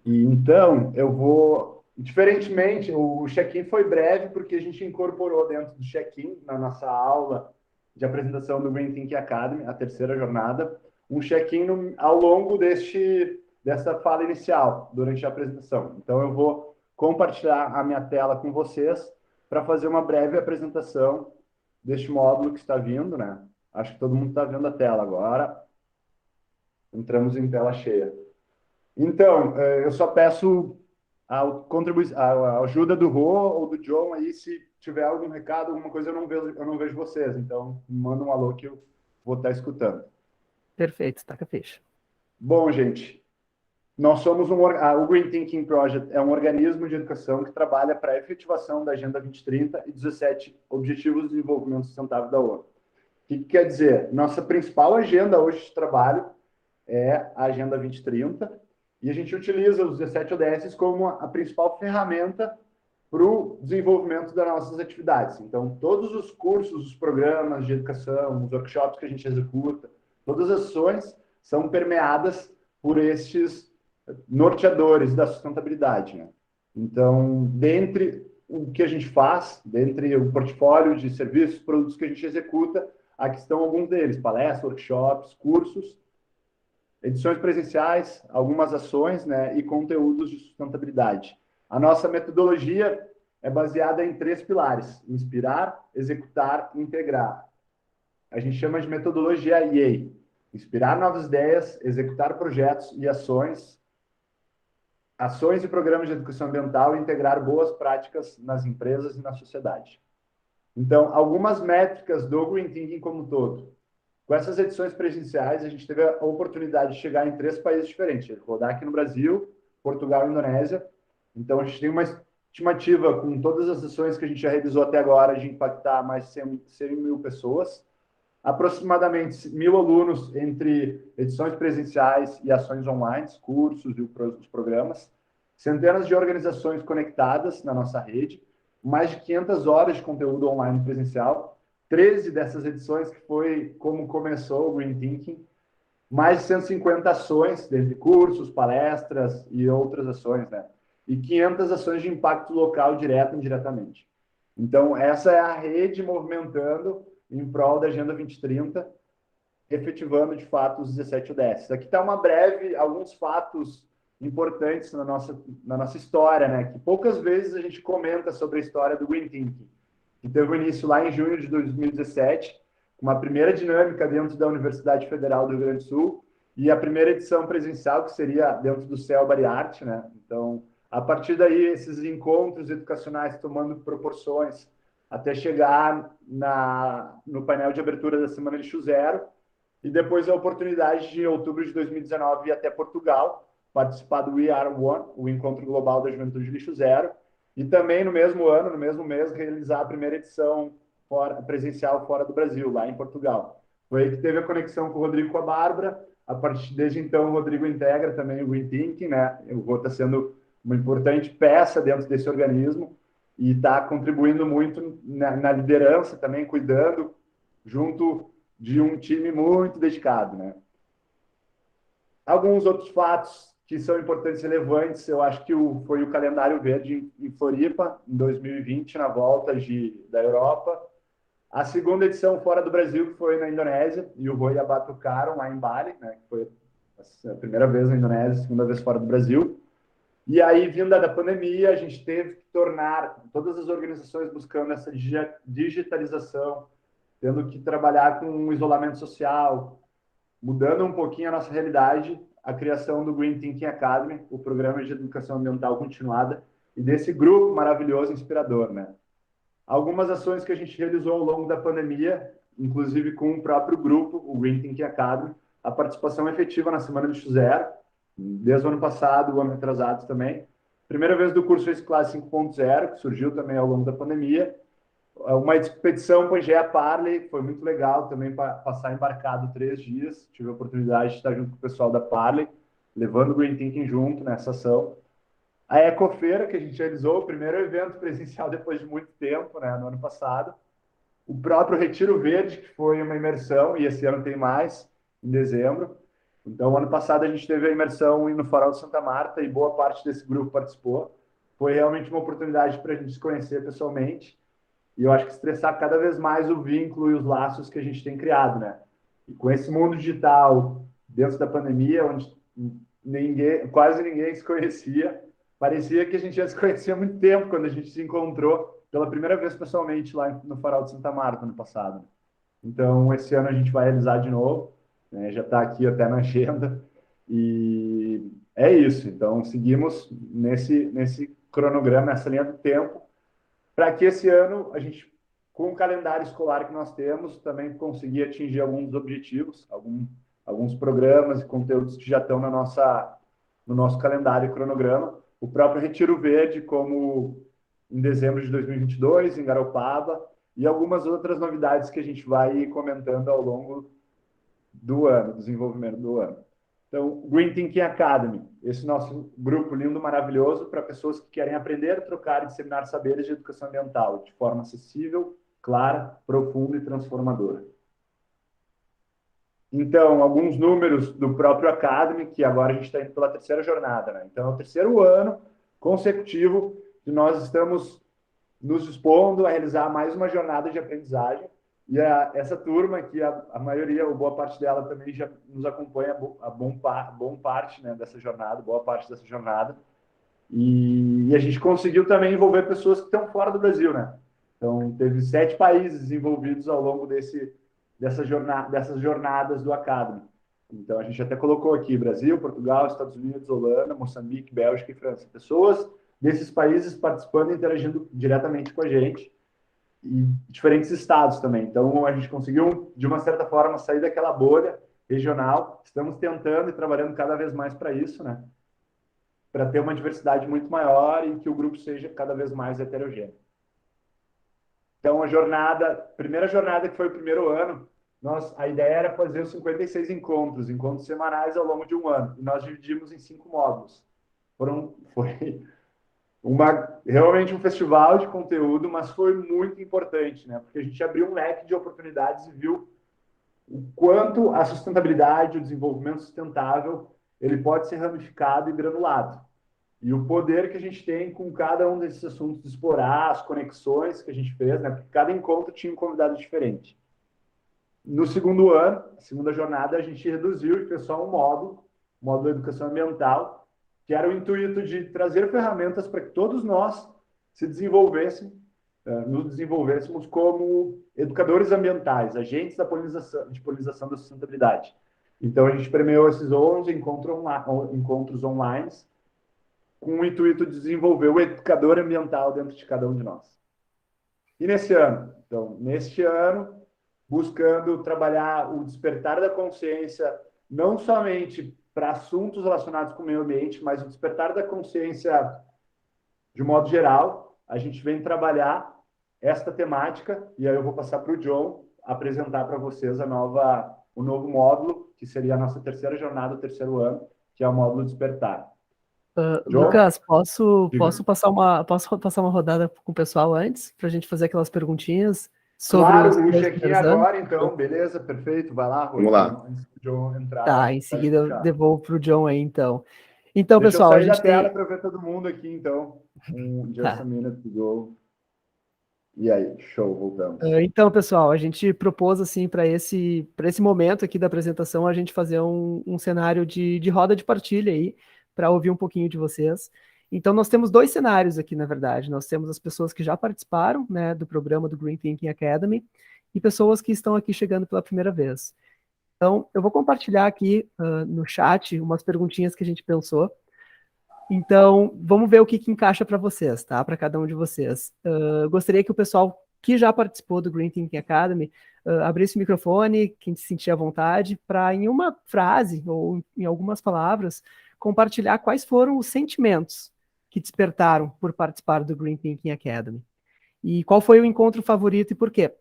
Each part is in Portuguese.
E então eu vou, diferentemente, o check-in foi breve porque a gente incorporou dentro do check-in na nossa aula de apresentação do Green Thinking Academy, a terceira jornada, um check-in ao longo dessa fala inicial, durante a apresentação. Então eu vou compartilhar a minha tela com vocês para fazer uma breve apresentação deste módulo que está vindo, né? Acho que todo mundo está vendo a tela agora. Entramos em tela cheia. Então, eu só peço a ajuda do Rô ou do John aí, se tiver algum recado, alguma coisa, eu não vejo vocês. Então, manda um alô que eu vou estar escutando. Perfeito, taca a ficha. Bom, gente, nós somos o Green Thinking Project é um organismo de educação que trabalha para a efetivação da Agenda 2030 e 17 Objetivos de Desenvolvimento Sustentável da ONU. O que quer dizer? Nossa principal agenda hoje de trabalho é a Agenda 2030, e a gente utiliza os 17 ODS como a principal ferramenta para o desenvolvimento das nossas atividades. Então, todos os cursos, os programas de educação, os workshops que a gente executa, todas as ações são permeadas por estes norteadores da sustentabilidade, né? Então, dentre o que a gente faz, dentre o portfólio de serviços, produtos que a gente executa, aqui estão alguns deles: palestras, workshops, cursos, edições presenciais, algumas ações, né, e conteúdos de sustentabilidade. A nossa metodologia é baseada em três pilares: inspirar, executar e integrar. A gente chama de metodologia IEI: inspirar novas ideias, executar projetos e ações e programas de educação ambiental e integrar boas práticas nas empresas e na sociedade. Então, algumas métricas do Green Thinking como um todo. Com essas edições presenciais, a gente teve a oportunidade de chegar em três países diferentes: rodar aqui no Brasil, Portugal e Indonésia. Então, a gente tem uma estimativa, com todas as ações que a gente já realizou até agora, de impactar mais de 100 mil pessoas, aproximadamente 1.000 alunos entre edições presenciais e ações online, cursos e os programas, centenas de organizações conectadas na nossa rede, mais de 500 horas de conteúdo online presencial, 13 dessas edições que foi como começou o Green Thinking, mais de 150 ações, dentre cursos, palestras e outras ações, né? E 500 ações de impacto local, direto e indiretamente. Então, essa é a rede movimentando em prol da Agenda 2030, efetivando de fato os 17 ODS. Aqui está uma breve, alguns fatos importantes na nossa história, né? Que poucas vezes a gente comenta sobre a história do Green Thinking, que teve o início lá em junho de 2017, uma primeira dinâmica dentro da Universidade Federal do Rio Grande do Sul, e a primeira edição presencial, que seria dentro do Céu Bariarte, né? Então, a partir daí, esses encontros educacionais tomando proporções até chegar no painel de abertura da Semana Lixo Zero, e depois a oportunidade de, em outubro de 2019, ir até Portugal, participar do We Are One, o Encontro Global da Juventude Lixo Zero, e também no mesmo ano, no mesmo mês, realizar a primeira edição presencial fora do Brasil, lá em Portugal. Foi aí que teve a conexão com o Rodrigo e com a Bárbara. Desde então, o Rodrigo integra também o Green Thinking, né? O Rô está sendo uma importante peça dentro desse organismo e está contribuindo muito na liderança também, cuidando junto de um time muito dedicado, né? Alguns outros fatos que são importantes e relevantes, eu acho que foi o calendário verde em Floripa, em 2020, na volta da Europa. A segunda edição fora do Brasil, que foi na Indonésia, e o Rui abatucaram lá em Bali, né, que foi a primeira vez na Indonésia, a segunda vez fora do Brasil. E aí, vinda da pandemia, a gente teve que tornar todas as organizações buscando essa digitalização, tendo que trabalhar com um isolamento social, mudando um pouquinho a nossa realidade, a criação do Green Thinking Academy, o programa de educação ambiental continuada, e desse grupo maravilhoso, inspirador, né? Algumas ações que a gente realizou ao longo da pandemia, inclusive com o próprio grupo, o Green Thinking Academy, a participação efetiva na Semana Lixo Zero, desde o ano passado, o ano retrasado também. Primeira vez do curso Reciclagem 5.0, que surgiu também ao longo da pandemia, uma expedição Pangaea Parley, foi muito legal também passar embarcado 3 dias. Tive a oportunidade de estar junto com o pessoal da Parley, levando o Green Thinking junto nessa ação. A Ecofeira, que a gente realizou, o primeiro evento presencial depois de muito tempo, né, no ano passado. O próprio Retiro Verde, que foi uma imersão, e esse ano tem mais, em dezembro. Então, ano passado a gente teve a imersão no Farol de Santa Marta e boa parte desse grupo participou. Foi realmente uma oportunidade para a gente se conhecer pessoalmente e eu acho que estressar cada vez mais o vínculo e os laços que a gente tem criado, né? E com esse mundo digital, dentro da pandemia, onde quase ninguém se conhecia, parecia que a gente já se conhecia há muito tempo quando a gente se encontrou pela primeira vez pessoalmente lá no Farol de Santa Marta, no passado. Então, esse ano a gente vai realizar de novo, né? Já está aqui até na agenda. E é isso. Então, seguimos nesse cronograma, nessa linha do tempo, para que esse ano a gente, com o calendário escolar que nós temos, também conseguir atingir alguns objetivos, alguns programas e conteúdos que já estão no nosso calendário e cronograma. O próprio Retiro Verde, como em dezembro de 2022, em Garopaba, e algumas outras novidades que a gente vai comentando ao longo do ano, desenvolvimento do ano. Então, Green Thinking Academy, esse nosso grupo lindo, maravilhoso, para pessoas que querem aprender, trocar e disseminar saberes de educação ambiental de forma acessível, clara, profunda e transformadora. Então, alguns números do próprio Academy, que agora a gente está indo pela terceira jornada, né? Então, é o terceiro ano consecutivo que nós estamos nos expondo a realizar mais uma jornada de aprendizagem. E essa turma, que a maioria, ou boa parte dela, também já nos acompanha a bom parte, né, dessa jornada, boa parte dessa jornada. E a gente conseguiu também envolver pessoas que estão fora do Brasil, né? Então, teve 7 países envolvidos ao longo dessas jornadas do Academy. Então, a gente até colocou aqui Brasil, Portugal, Estados Unidos, Holanda, Moçambique, Bélgica e França. Pessoas desses países participando e interagindo diretamente com a gente e diferentes estados também. Então, a gente conseguiu, de uma certa forma, sair daquela bolha regional. Estamos tentando e trabalhando cada vez mais para isso, né? Para ter uma diversidade muito maior e que o grupo seja cada vez mais heterogêneo. Então, primeira jornada, que foi o primeiro ano, a ideia era fazer os 56 encontros semanais ao longo de um ano. E nós dividimos em 5 módulos. Foi realmente um festival de conteúdo, mas foi muito importante, né? Porque a gente abriu um leque de oportunidades e viu o quanto a sustentabilidade, o desenvolvimento sustentável, ele pode ser ramificado e granulado. E o poder que a gente tem com cada um desses assuntos, de explorar as conexões que a gente fez, né? Porque cada encontro tinha um convidado diferente. No segundo ano, a segunda jornada, a gente reduziu e fez só um módulo de educação ambiental, que era o intuito de trazer ferramentas para que todos nós nos desenvolvêssemos como educadores ambientais, agentes de polinização da sustentabilidade. Então, a gente premiou esses 11 encontros online, com o intuito de desenvolver o educador ambiental dentro de cada um de nós. E neste ano, buscando trabalhar o despertar da consciência, não somente para assuntos relacionados com o meio ambiente, mas o despertar da consciência de modo geral, a gente vem trabalhar esta temática, e aí eu vou passar para o John apresentar para vocês o novo módulo, que seria a nossa terceira jornada, o terceiro ano, que é o módulo Despertar. John? Lucas, posso passar uma rodada com o pessoal antes, para a gente fazer aquelas perguntinhas sobre claro, o check-in agora, então, beleza, perfeito, vai lá, Vamos lá. Antes do John entrar. Tá, em seguida eu devolvo para o John aí, então. Então, Deixa pessoal, eu a sair gente da tela para ver todo mundo aqui, então. Just a minute to go. E aí, show, voltamos. Então, pessoal, a gente propôs, assim, para esse momento aqui da apresentação, a gente fazer um cenário de roda de partilha aí, para ouvir um pouquinho de vocês. Então, nós temos 2 cenários aqui, na verdade. Nós temos as pessoas que já participaram, né, do programa do Green Thinking Academy e pessoas que estão aqui chegando pela primeira vez. Então, eu vou compartilhar aqui no chat umas perguntinhas que a gente pensou. Então, vamos ver o que encaixa para vocês, tá? Para cada um de vocês. Gostaria que o pessoal que já participou do Green Thinking Academy abrisse o microfone, quem se sentir à vontade, para em uma frase ou em algumas palavras compartilhar quais foram os sentimentos que despertaram por participar do Green Thinking Academy. E qual foi o encontro favorito e por quê?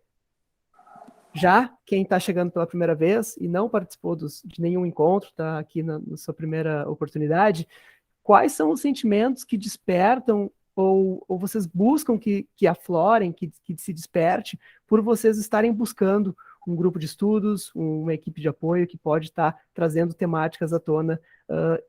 Já quem está chegando pela primeira vez e não participou de nenhum encontro, está aqui na sua primeira oportunidade, quais são os sentimentos que despertam ou vocês buscam que aflorem, que se desperte, por vocês estarem buscando um grupo de estudos, uma equipe de apoio que pode estar trazendo temáticas à tona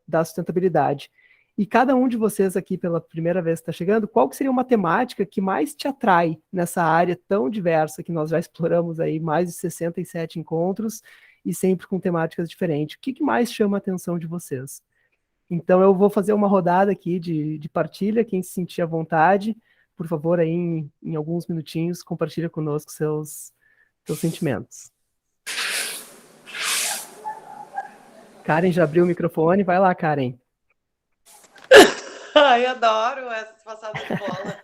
da sustentabilidade. E cada um de vocês aqui pela primeira vez que está chegando, qual que seria uma temática que mais te atrai nessa área tão diversa que nós já exploramos aí mais de 67 encontros e sempre com temáticas diferentes? O que mais chama a atenção de vocês? Então eu vou fazer uma rodada aqui de partilha, quem se sentir à vontade, por favor, aí em alguns minutinhos, compartilha conosco seus sentimentos. Karen já abriu o microfone, vai lá, Karen. Ai, adoro essas passadas de bola.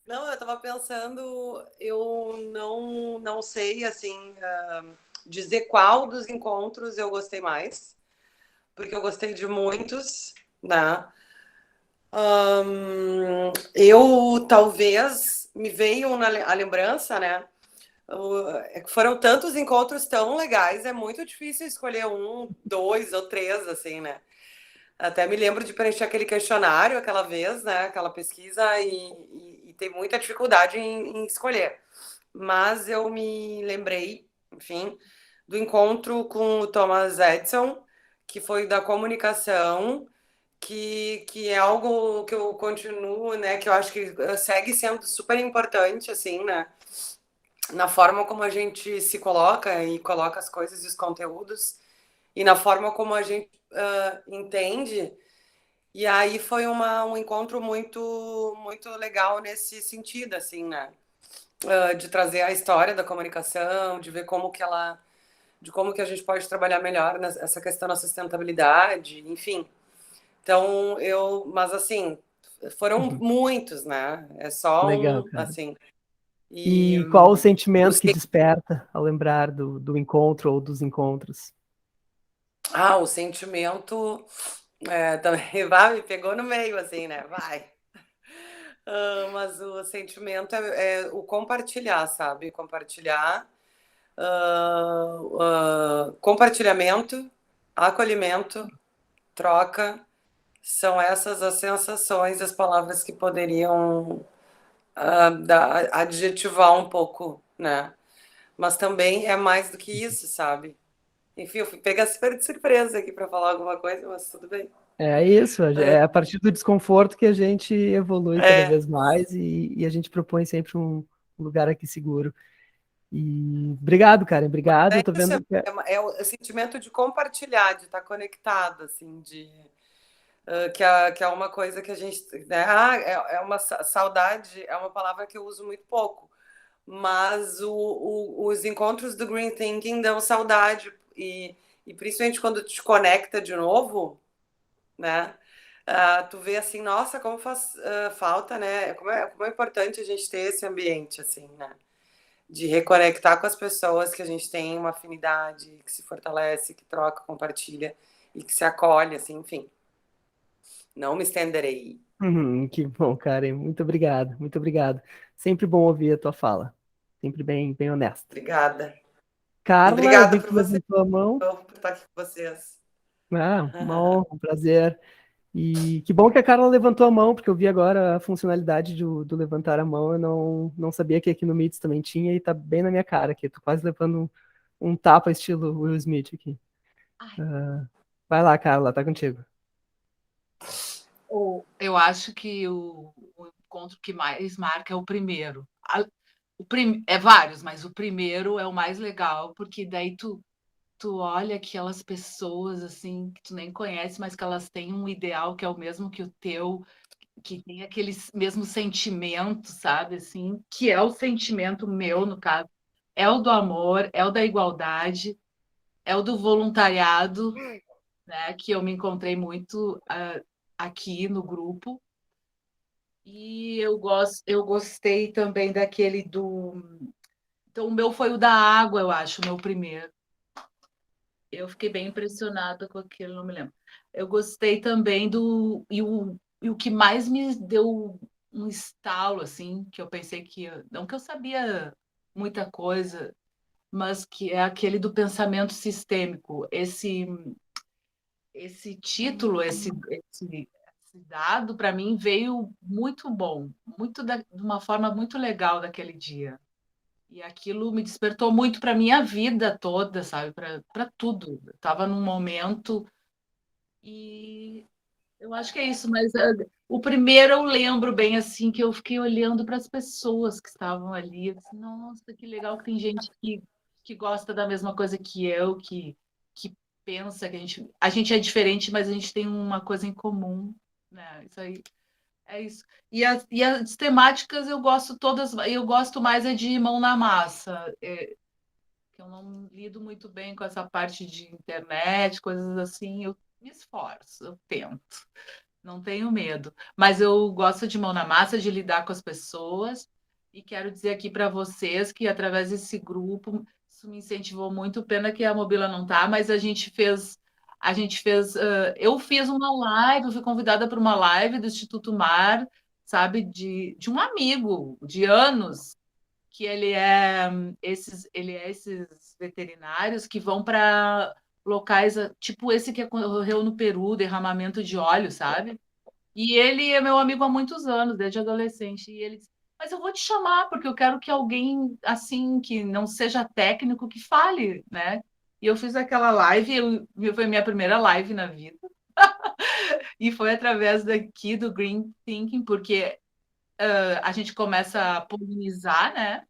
Não, eu estava pensando, eu não sei, assim, dizer qual dos encontros eu gostei mais, porque eu gostei de muitos, né? Eu, talvez, me veio a lembrança, né? Foram tantos encontros tão legais, é muito difícil escolher um, dois ou três, assim, né? Até me lembro de preencher aquele questionário aquela vez, né? Aquela pesquisa, e tem muita dificuldade em escolher. Mas eu me lembrei, enfim, do encontro com o Thomas Edison, que foi da comunicação, que é algo que eu continuo, né? Que eu acho que segue sendo super importante, assim, né? Na forma como a gente se coloca e coloca as coisas e os conteúdos, e na forma como a gente entende. E aí foi um encontro muito legal nesse sentido, assim, né? De trazer a história da comunicação, de ver de como que a gente pode trabalhar melhor nessa questão da sustentabilidade, enfim. Então, mas assim, foram muitos, né? É só Legal, cara. assim. E qual o sentimento que desperta ao lembrar do encontro ou dos encontros? O sentimento também vai, me pegou no meio, assim, né? Vai. Mas o sentimento é o compartilhar, sabe? Compartilhar, compartilhamento, acolhimento, troca, são essas as sensações, as palavras que poderiam adjetivar um pouco, né? Mas também é mais do que isso, sabe? Enfim, eu fui pegar super de surpresa aqui para falar alguma coisa, mas tudo bem. É isso, é a partir do desconforto que a gente evolui cada vez mais e a gente propõe sempre um lugar aqui seguro. E obrigado, cara, obrigado. Eu tô vendo que é o sentimento de compartilhar, de estar conectado, assim, que é uma coisa que a gente, né? É uma saudade, é uma palavra que eu uso muito pouco, mas os encontros do Green Thinking dão saudade e principalmente quando te conecta de novo, né? Tu vê assim, nossa, como faz falta, né? Como é importante a gente ter esse ambiente, assim, né? De reconectar com as pessoas que a gente tem uma afinidade, que se fortalece, que troca, compartilha e que se acolhe, assim, enfim. Não me estenderei. Que bom, Karen. Muito obrigado, muito obrigado. Sempre bom ouvir a tua fala. Sempre bem honesta. Obrigada. Carla, eu Obrigada vi que por você, levantou a mão. por estar aqui com vocês. Uma honra, um prazer. E que bom que a Carla levantou a mão, porque eu vi agora a funcionalidade do levantar a mão. Eu não sabia que aqui no Meets também tinha e tá bem na minha cara aqui. Tô quase levando um tapa estilo Will Smith aqui. Vai lá, Carla, tá contigo. Eu acho que o encontro que mais marca é o primeiro. É vários, mas o primeiro é o mais legal, porque daí tu olha aquelas pessoas assim que tu nem conhece, mas que elas têm um ideal que é o mesmo que o teu, que tem aqueles mesmos sentimentos, sabe? Assim, que é o sentimento meu, no caso, é o do amor, é o da igualdade, é o do voluntariado, né? Que eu me encontrei muito aqui no grupo. E eu gostei também daquele do. Então, o meu foi o da água, eu acho, o meu primeiro. Eu fiquei bem impressionada com aquilo, não me lembro. Eu gostei também do. E o que mais me deu um estalo, assim, que eu pensei que. Não que eu sabia muita coisa, mas que é aquele do pensamento sistêmico. Esse título, esse dado, para mim, veio muito bom, de uma forma muito legal daquele dia. E aquilo me despertou muito para minha vida toda, sabe? Para tudo. Eu estava num momento e eu acho que é isso, mas o primeiro eu lembro bem assim que eu fiquei olhando para as pessoas que estavam ali, eu disse, nossa, que legal que tem gente que gosta da mesma coisa que eu, que pensa que a gente é diferente, mas a gente tem uma coisa em comum, né? Isso aí é isso. E as temáticas eu gosto todas, eu gosto mais é de mão na massa. Que eu não lido muito bem com essa parte de internet, coisas assim, eu me esforço, eu tento, não tenho medo. Mas eu gosto de mão na massa, de lidar com as pessoas, e quero dizer aqui para vocês que através desse grupo, isso me incentivou muito. Pena que a Mobila não tá, mas eu fiz uma live, eu fui convidada para uma live do Instituto Mar, sabe, de um amigo de anos, que ele é esses veterinários que vão para locais, tipo esse que ocorreu no Peru, derramamento de óleo, sabe? E ele é meu amigo há muitos anos, desde adolescente. E ele disse, mas eu vou te chamar, porque eu quero que alguém, assim, que não seja técnico, que fale, né? E eu fiz aquela live, foi minha primeira live na vida. E foi através daqui do Green Thinking, porque a gente começa a polinizar, né?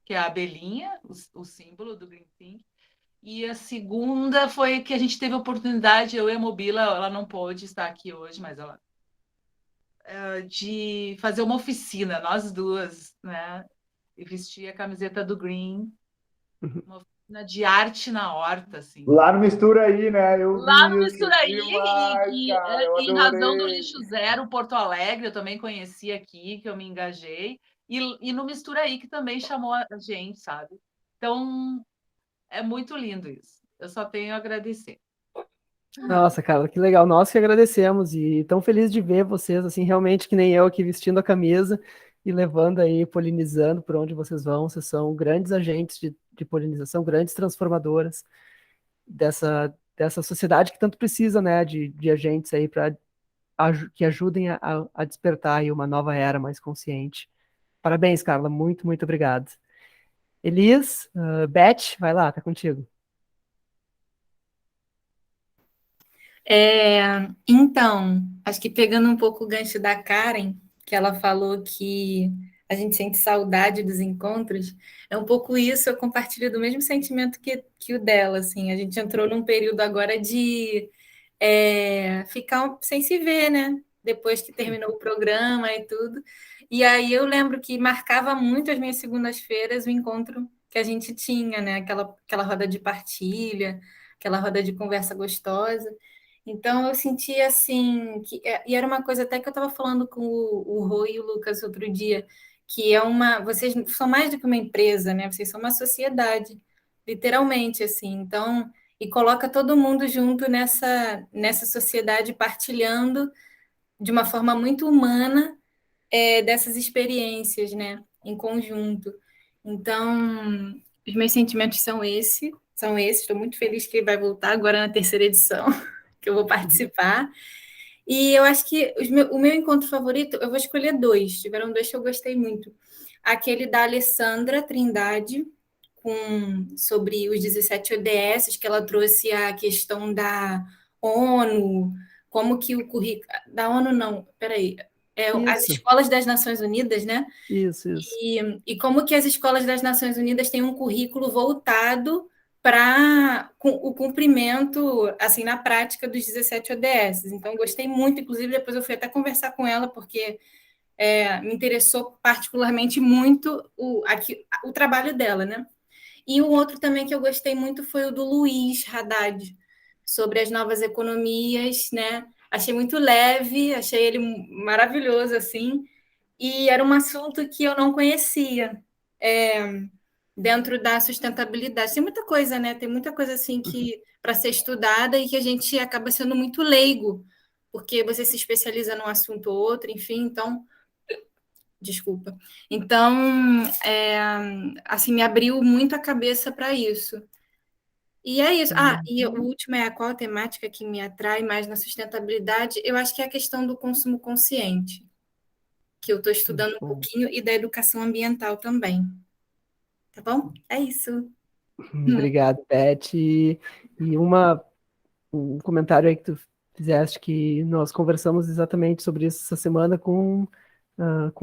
Que é a abelhinha, o símbolo do Green Think. E a segunda foi que a gente teve a oportunidade, eu e a Mobila, ela não pôde estar aqui hoje, mas ela de fazer uma oficina, nós duas, né? E vestir a camiseta do Green, uma oficina de arte na horta, assim. Lá no Mistura Aí, né? Eu Lá vi no isso Misturaí, demais, cara. Eu em razão do adorei. Lixo Zero, Porto Alegre, eu também conheci aqui, que eu me engajei, e no Misturaí, que também chamou a gente, sabe? Então, é muito lindo isso. Eu só tenho a agradecer. Nossa, cara, que legal. Nós que agradecemos e tão feliz de ver vocês, assim, realmente que nem eu aqui vestindo a camisa e levando aí, polinizando por onde vocês vão. Vocês são grandes agentes de polinização, grandes transformadoras dessa sociedade que tanto precisa, né, de agentes aí para que ajudem a despertar aí uma nova era mais consciente. Parabéns, Carla. Muito, muito obrigado. Elias, Beth, vai lá, tá contigo. Então, acho que pegando um pouco o gancho da Karen, que ela falou que a gente sente saudade dos encontros, é um pouco isso, eu compartilho do mesmo sentimento que o dela, assim, a gente entrou num período agora de ficar sem se ver, né? Depois que terminou o programa e tudo. E aí eu lembro que marcava muito as minhas segundas-feiras o encontro que a gente tinha, né? Aquela roda de partilha, aquela roda de conversa gostosa. Então eu sentia assim, e era uma coisa até que eu estava falando com o Rô e o Lucas outro dia, que vocês são mais do que uma empresa, né? Vocês são uma sociedade, literalmente, assim. Então, e coloca todo mundo junto nessa sociedade, partilhando de uma forma muito humana dessas experiências, né? Em conjunto. Então, os meus sentimentos são esses. Estou muito feliz que ele vai voltar agora na terceira edição, que eu vou participar. E eu acho que o meu encontro favorito, eu vou escolher dois. Tiveram dois que eu gostei muito. Aquele da Alessandra Trindade, sobre os 17 ODS, que ela trouxe a questão da ONU, como que o currículo. Da ONU, não, peraí. As Isso, escolas das Nações Unidas, né? isso. E como que as escolas das Nações Unidas têm um currículo voltado para o cumprimento, assim, na prática dos 17 ODS. Então, gostei muito, inclusive, depois eu fui até conversar com ela, porque me interessou particularmente muito o trabalho dela, né? E um outro também que eu gostei muito foi o do Luiz Haddad, sobre as novas economias, né? Achei muito leve, achei ele maravilhoso, assim, e era um assunto que eu não conhecia dentro da sustentabilidade. Tem muita coisa, né? Tem muita coisa assim que para ser estudada e que a gente acaba sendo muito leigo, porque você se especializa num assunto ou outro, enfim, então, desculpa. Então, assim, me abriu muito a cabeça para isso. E é isso. E o último é qual a temática que me atrai mais na sustentabilidade? Eu acho que é a questão do consumo consciente, que eu estou estudando um Bom. pouquinho, e da educação ambiental também. Tá bom? É isso. Obrigado, Beth. E um comentário aí que tu fizeste, que nós conversamos exatamente sobre isso essa semana com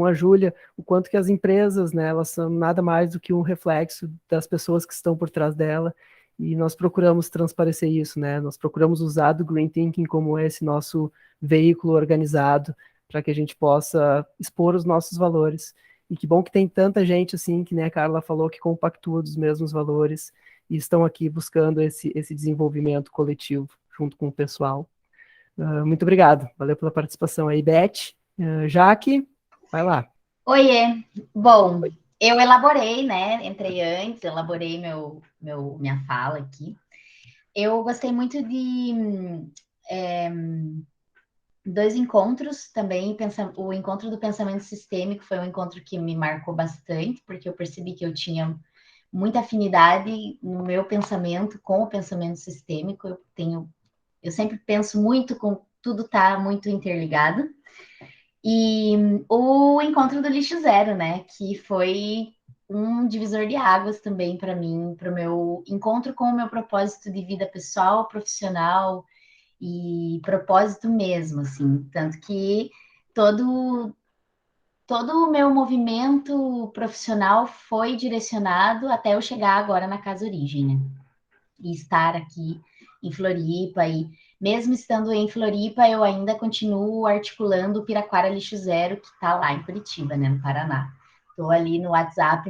a Júlia, o quanto que as empresas, né, elas são nada mais do que um reflexo das pessoas que estão por trás dela, e nós procuramos transparecer isso, né, nós procuramos usar do Green Thinking como esse nosso veículo organizado, para que a gente possa expor os nossos valores. E que bom que tem tanta gente, assim, que, né, a Carla falou, que compactua dos mesmos valores, e estão aqui buscando esse desenvolvimento coletivo junto com o pessoal. Muito obrigado. Valeu pela participação aí, Beth. Jaque, vai lá. Oiê. Bom, eu elaborei, né? Entrei antes, elaborei minha fala aqui. Eu gostei muito de dois encontros também. O encontro do pensamento sistêmico foi um encontro que me marcou bastante, porque eu percebi que eu tinha muita afinidade no meu pensamento com o pensamento sistêmico. Eu sempre penso muito com tudo tá muito interligado. E o encontro do lixo zero, né? Que foi um divisor de águas também para mim, para o meu encontro com o meu propósito de vida pessoal, profissional e propósito mesmo, assim. Tanto que todo o meu movimento profissional foi direcionado até eu chegar agora na Casa Origem, né? E estar aqui em Floripa. E mesmo estando em Floripa, eu ainda continuo articulando o Piraquara Lixo Zero, que está lá em Curitiba, né, no Paraná. Estou ali no WhatsApp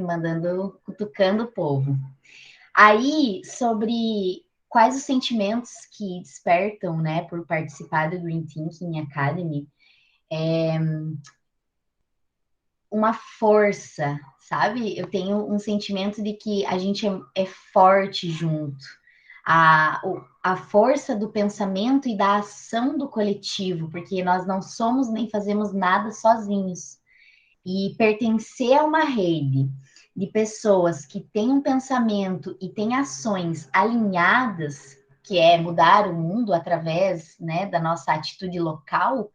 cutucando o povo. Aí, sobre quais os sentimentos que despertam, né, por participar do Green Thinking Academy, uma força, sabe? Eu tenho um sentimento de que a gente é forte junto. A força do pensamento e da ação do coletivo, porque nós não somos nem fazemos nada sozinhos. E pertencer a uma rede de pessoas que têm um pensamento e têm ações alinhadas, que é mudar o mundo através, né, da nossa atitude local,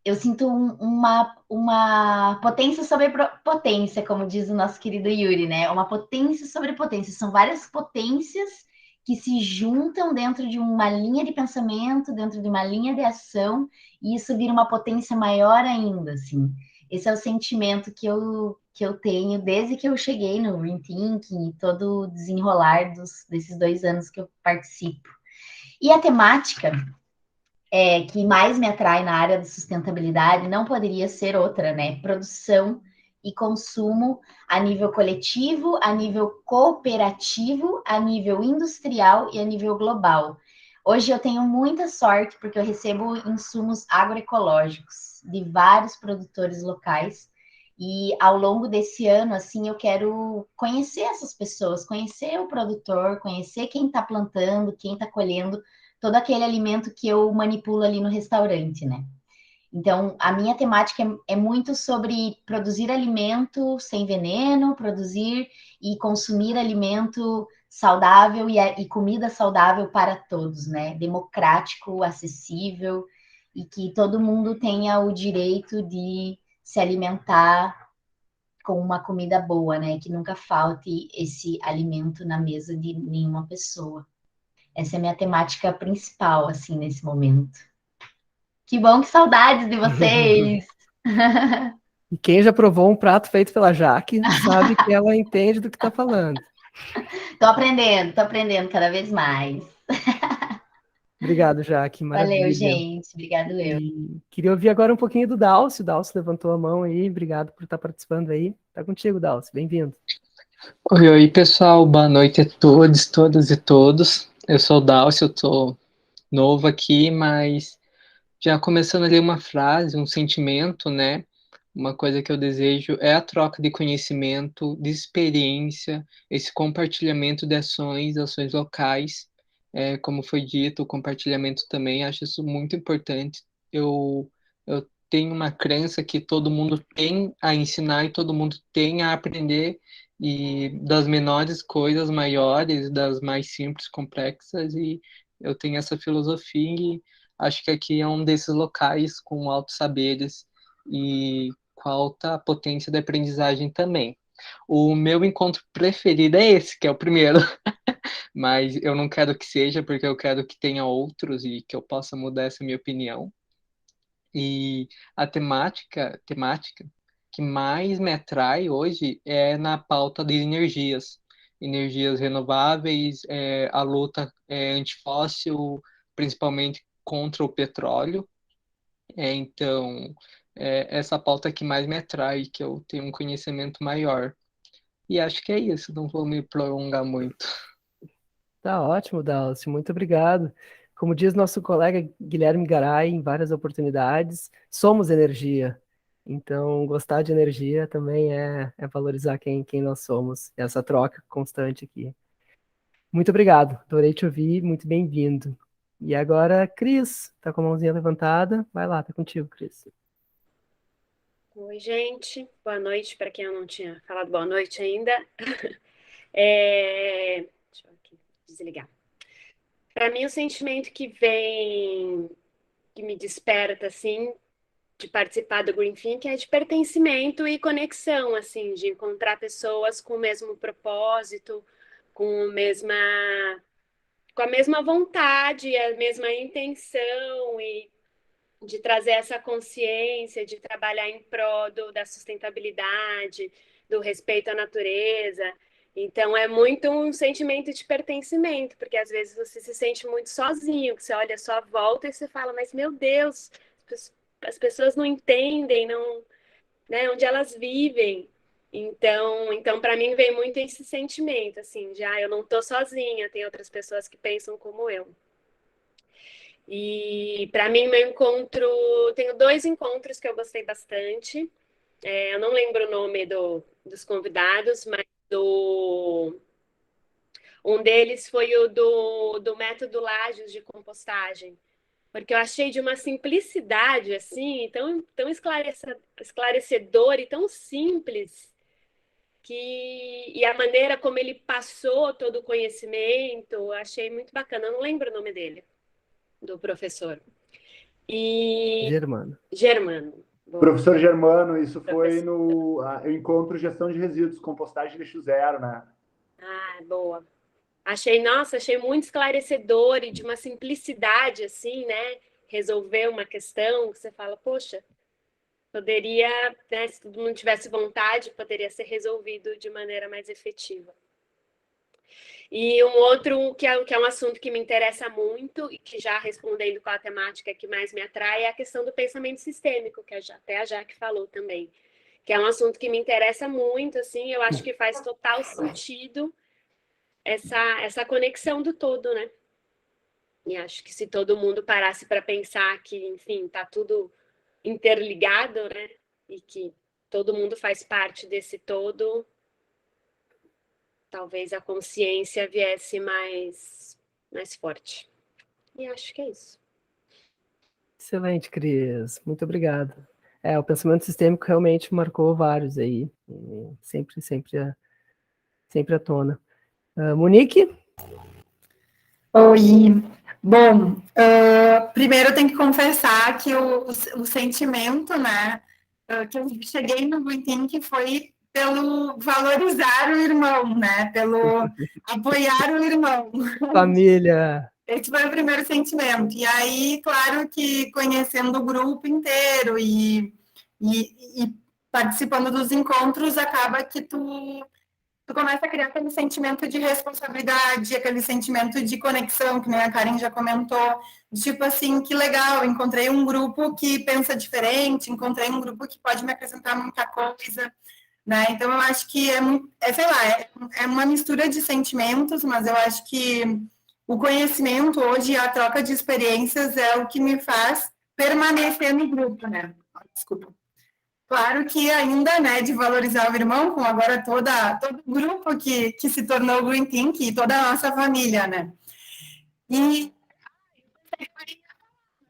eu sinto uma potência sobre potência, como diz o nosso querido Yuri, né? Uma potência sobre potência. São várias potências que se juntam dentro de uma linha de pensamento, dentro de uma linha de ação, e isso vira uma potência maior ainda, assim. Esse é o sentimento que eu tenho desde que eu cheguei no Green Thinking e todo o desenrolar desses 2 anos que eu participo. E a temática que mais me atrai na área de sustentabilidade não poderia ser outra, né? Produção e consumo a nível coletivo, a nível cooperativo, a nível industrial e a nível global. Hoje eu tenho muita sorte porque eu recebo insumos agroecológicos de vários produtores locais e ao longo desse ano, assim, eu quero conhecer essas pessoas, conhecer o produtor, conhecer quem está plantando, quem está colhendo todo aquele alimento que eu manipulo ali no restaurante, né? Então, a minha temática é muito sobre produzir alimento sem veneno, produzir e consumir alimento saudável e comida saudável para todos, né? Democrático, acessível e que todo mundo tenha o direito de se alimentar com uma comida boa, né? Que nunca falte esse alimento na mesa de nenhuma pessoa. Essa é a minha temática principal, assim, nesse momento. Que bom, que saudades de vocês! E quem já provou um prato feito pela Jaque sabe que ela entende do que está falando. Tô aprendendo cada vez mais. Obrigado, Jaque, maravilha. Valeu, gente. Obrigado, eu. E queria ouvir agora um pouquinho do Dalcio. O Dalcio levantou a mão aí, obrigado por estar participando aí. Tá contigo, Dalcio, bem-vindo. Oi, pessoal, boa noite a todos, todas e todos. Eu sou o Dalcio, eu tô novo aqui, mas já começando ali uma frase, um sentimento, né? Uma coisa que eu desejo é a troca de conhecimento, de experiência, esse compartilhamento de ações locais, como foi dito, o compartilhamento também, acho isso muito importante. Eu tenho uma crença que todo mundo tem a ensinar e todo mundo tem a aprender, e das menores coisas maiores, das mais simples, complexas, e eu tenho essa filosofia e acho que aqui é um desses locais com altos saberes e com alta potência de aprendizagem também. O meu encontro preferido é esse, que é o primeiro. Mas eu não quero que seja, porque eu quero que tenha outros e que eu possa mudar essa minha opinião. E a temática que mais me atrai hoje é na pauta de energias renováveis, a luta antifóssil, principalmente contra o petróleo. Então, essa pauta que mais me atrai, que eu tenho um conhecimento maior. E acho que é isso, não vou me prolongar muito. Tá ótimo, Dalcio, muito obrigado. Como diz nosso colega Guilherme Garay, em várias oportunidades, somos energia. Então, gostar de energia também é valorizar quem nós somos. Essa troca constante aqui. Muito obrigado, adorei te ouvir, muito bem-vindo. E agora, Cris, tá com a mãozinha levantada. Vai lá, tá contigo, Cris. Oi, gente. Boa noite para quem eu não tinha falado boa noite ainda. Deixa eu aqui desligar. Para mim, o sentimento que vem, que me desperta, assim, de participar do Green Think é de pertencimento e conexão, assim, de encontrar pessoas com o mesmo propósito, com a mesma vontade, a mesma intenção e de trazer essa consciência, de trabalhar em prol da sustentabilidade, do respeito à natureza. Então, é muito um sentimento de pertencimento, porque às vezes você se sente muito sozinho, que você olha a sua volta e você fala, mas meu Deus, as pessoas não entendem, não, né, onde elas vivem. Então para mim vem muito esse sentimento, assim, de eu não estou sozinha, tem outras pessoas que pensam como eu. E para mim, tenho 2 encontros que eu gostei bastante. Eu não lembro o nome dos convidados, mas um deles foi o do método Lages de compostagem, porque eu achei de uma simplicidade assim, tão esclarecedor e tão simples, e a maneira como ele passou todo o conhecimento, eu achei muito bacana. Eu não lembro o nome dele, do professor. Germano. Professor Germano, isso foi no encontro Gestão de Resíduos, Compostagem Lixo Zero, né? Boa. Achei muito esclarecedor e de uma simplicidade, assim, né? Resolver uma questão que você fala, poxa, poderia, né, se todo mundo tivesse vontade, poderia ser resolvido de maneira mais efetiva. E um outro que é um assunto que me interessa muito e que, já respondendo qual a temática que mais me atrai, é a questão do pensamento sistêmico, que até a Jaque falou também, que é um assunto que me interessa muito, assim, eu acho que faz total sentido essa conexão do todo, né? E acho que se todo mundo parasse para pensar que, enfim, está tudo interligado, né? E que todo mundo faz parte desse todo, talvez a consciência viesse mais forte. E acho que é isso. Excelente, Cris. Muito obrigado. O pensamento sistêmico realmente marcou vários aí. Sempre à tona. Monique? Oi. Bom, primeiro eu tenho que confessar que o sentimento, né, que eu cheguei no Green Think foi pelo valorizar o irmão, né, pelo apoiar o irmão. Família. Esse foi o primeiro sentimento. E aí, claro que conhecendo o grupo inteiro e participando dos encontros, acaba que tu começa a criar aquele sentimento de responsabilidade, aquele sentimento de conexão, que nem a Karen já comentou, tipo assim, que legal, encontrei um grupo que pensa diferente, encontrei um grupo que pode me acrescentar muita coisa, né? Então, eu acho que sei lá, é uma mistura de sentimentos, mas eu acho que o conhecimento hoje, a troca de experiências é o que me faz permanecer no grupo, né? Desculpa. Claro que ainda, né, de valorizar o irmão, com agora todo o grupo que se tornou o Green Think e toda a nossa família, né? E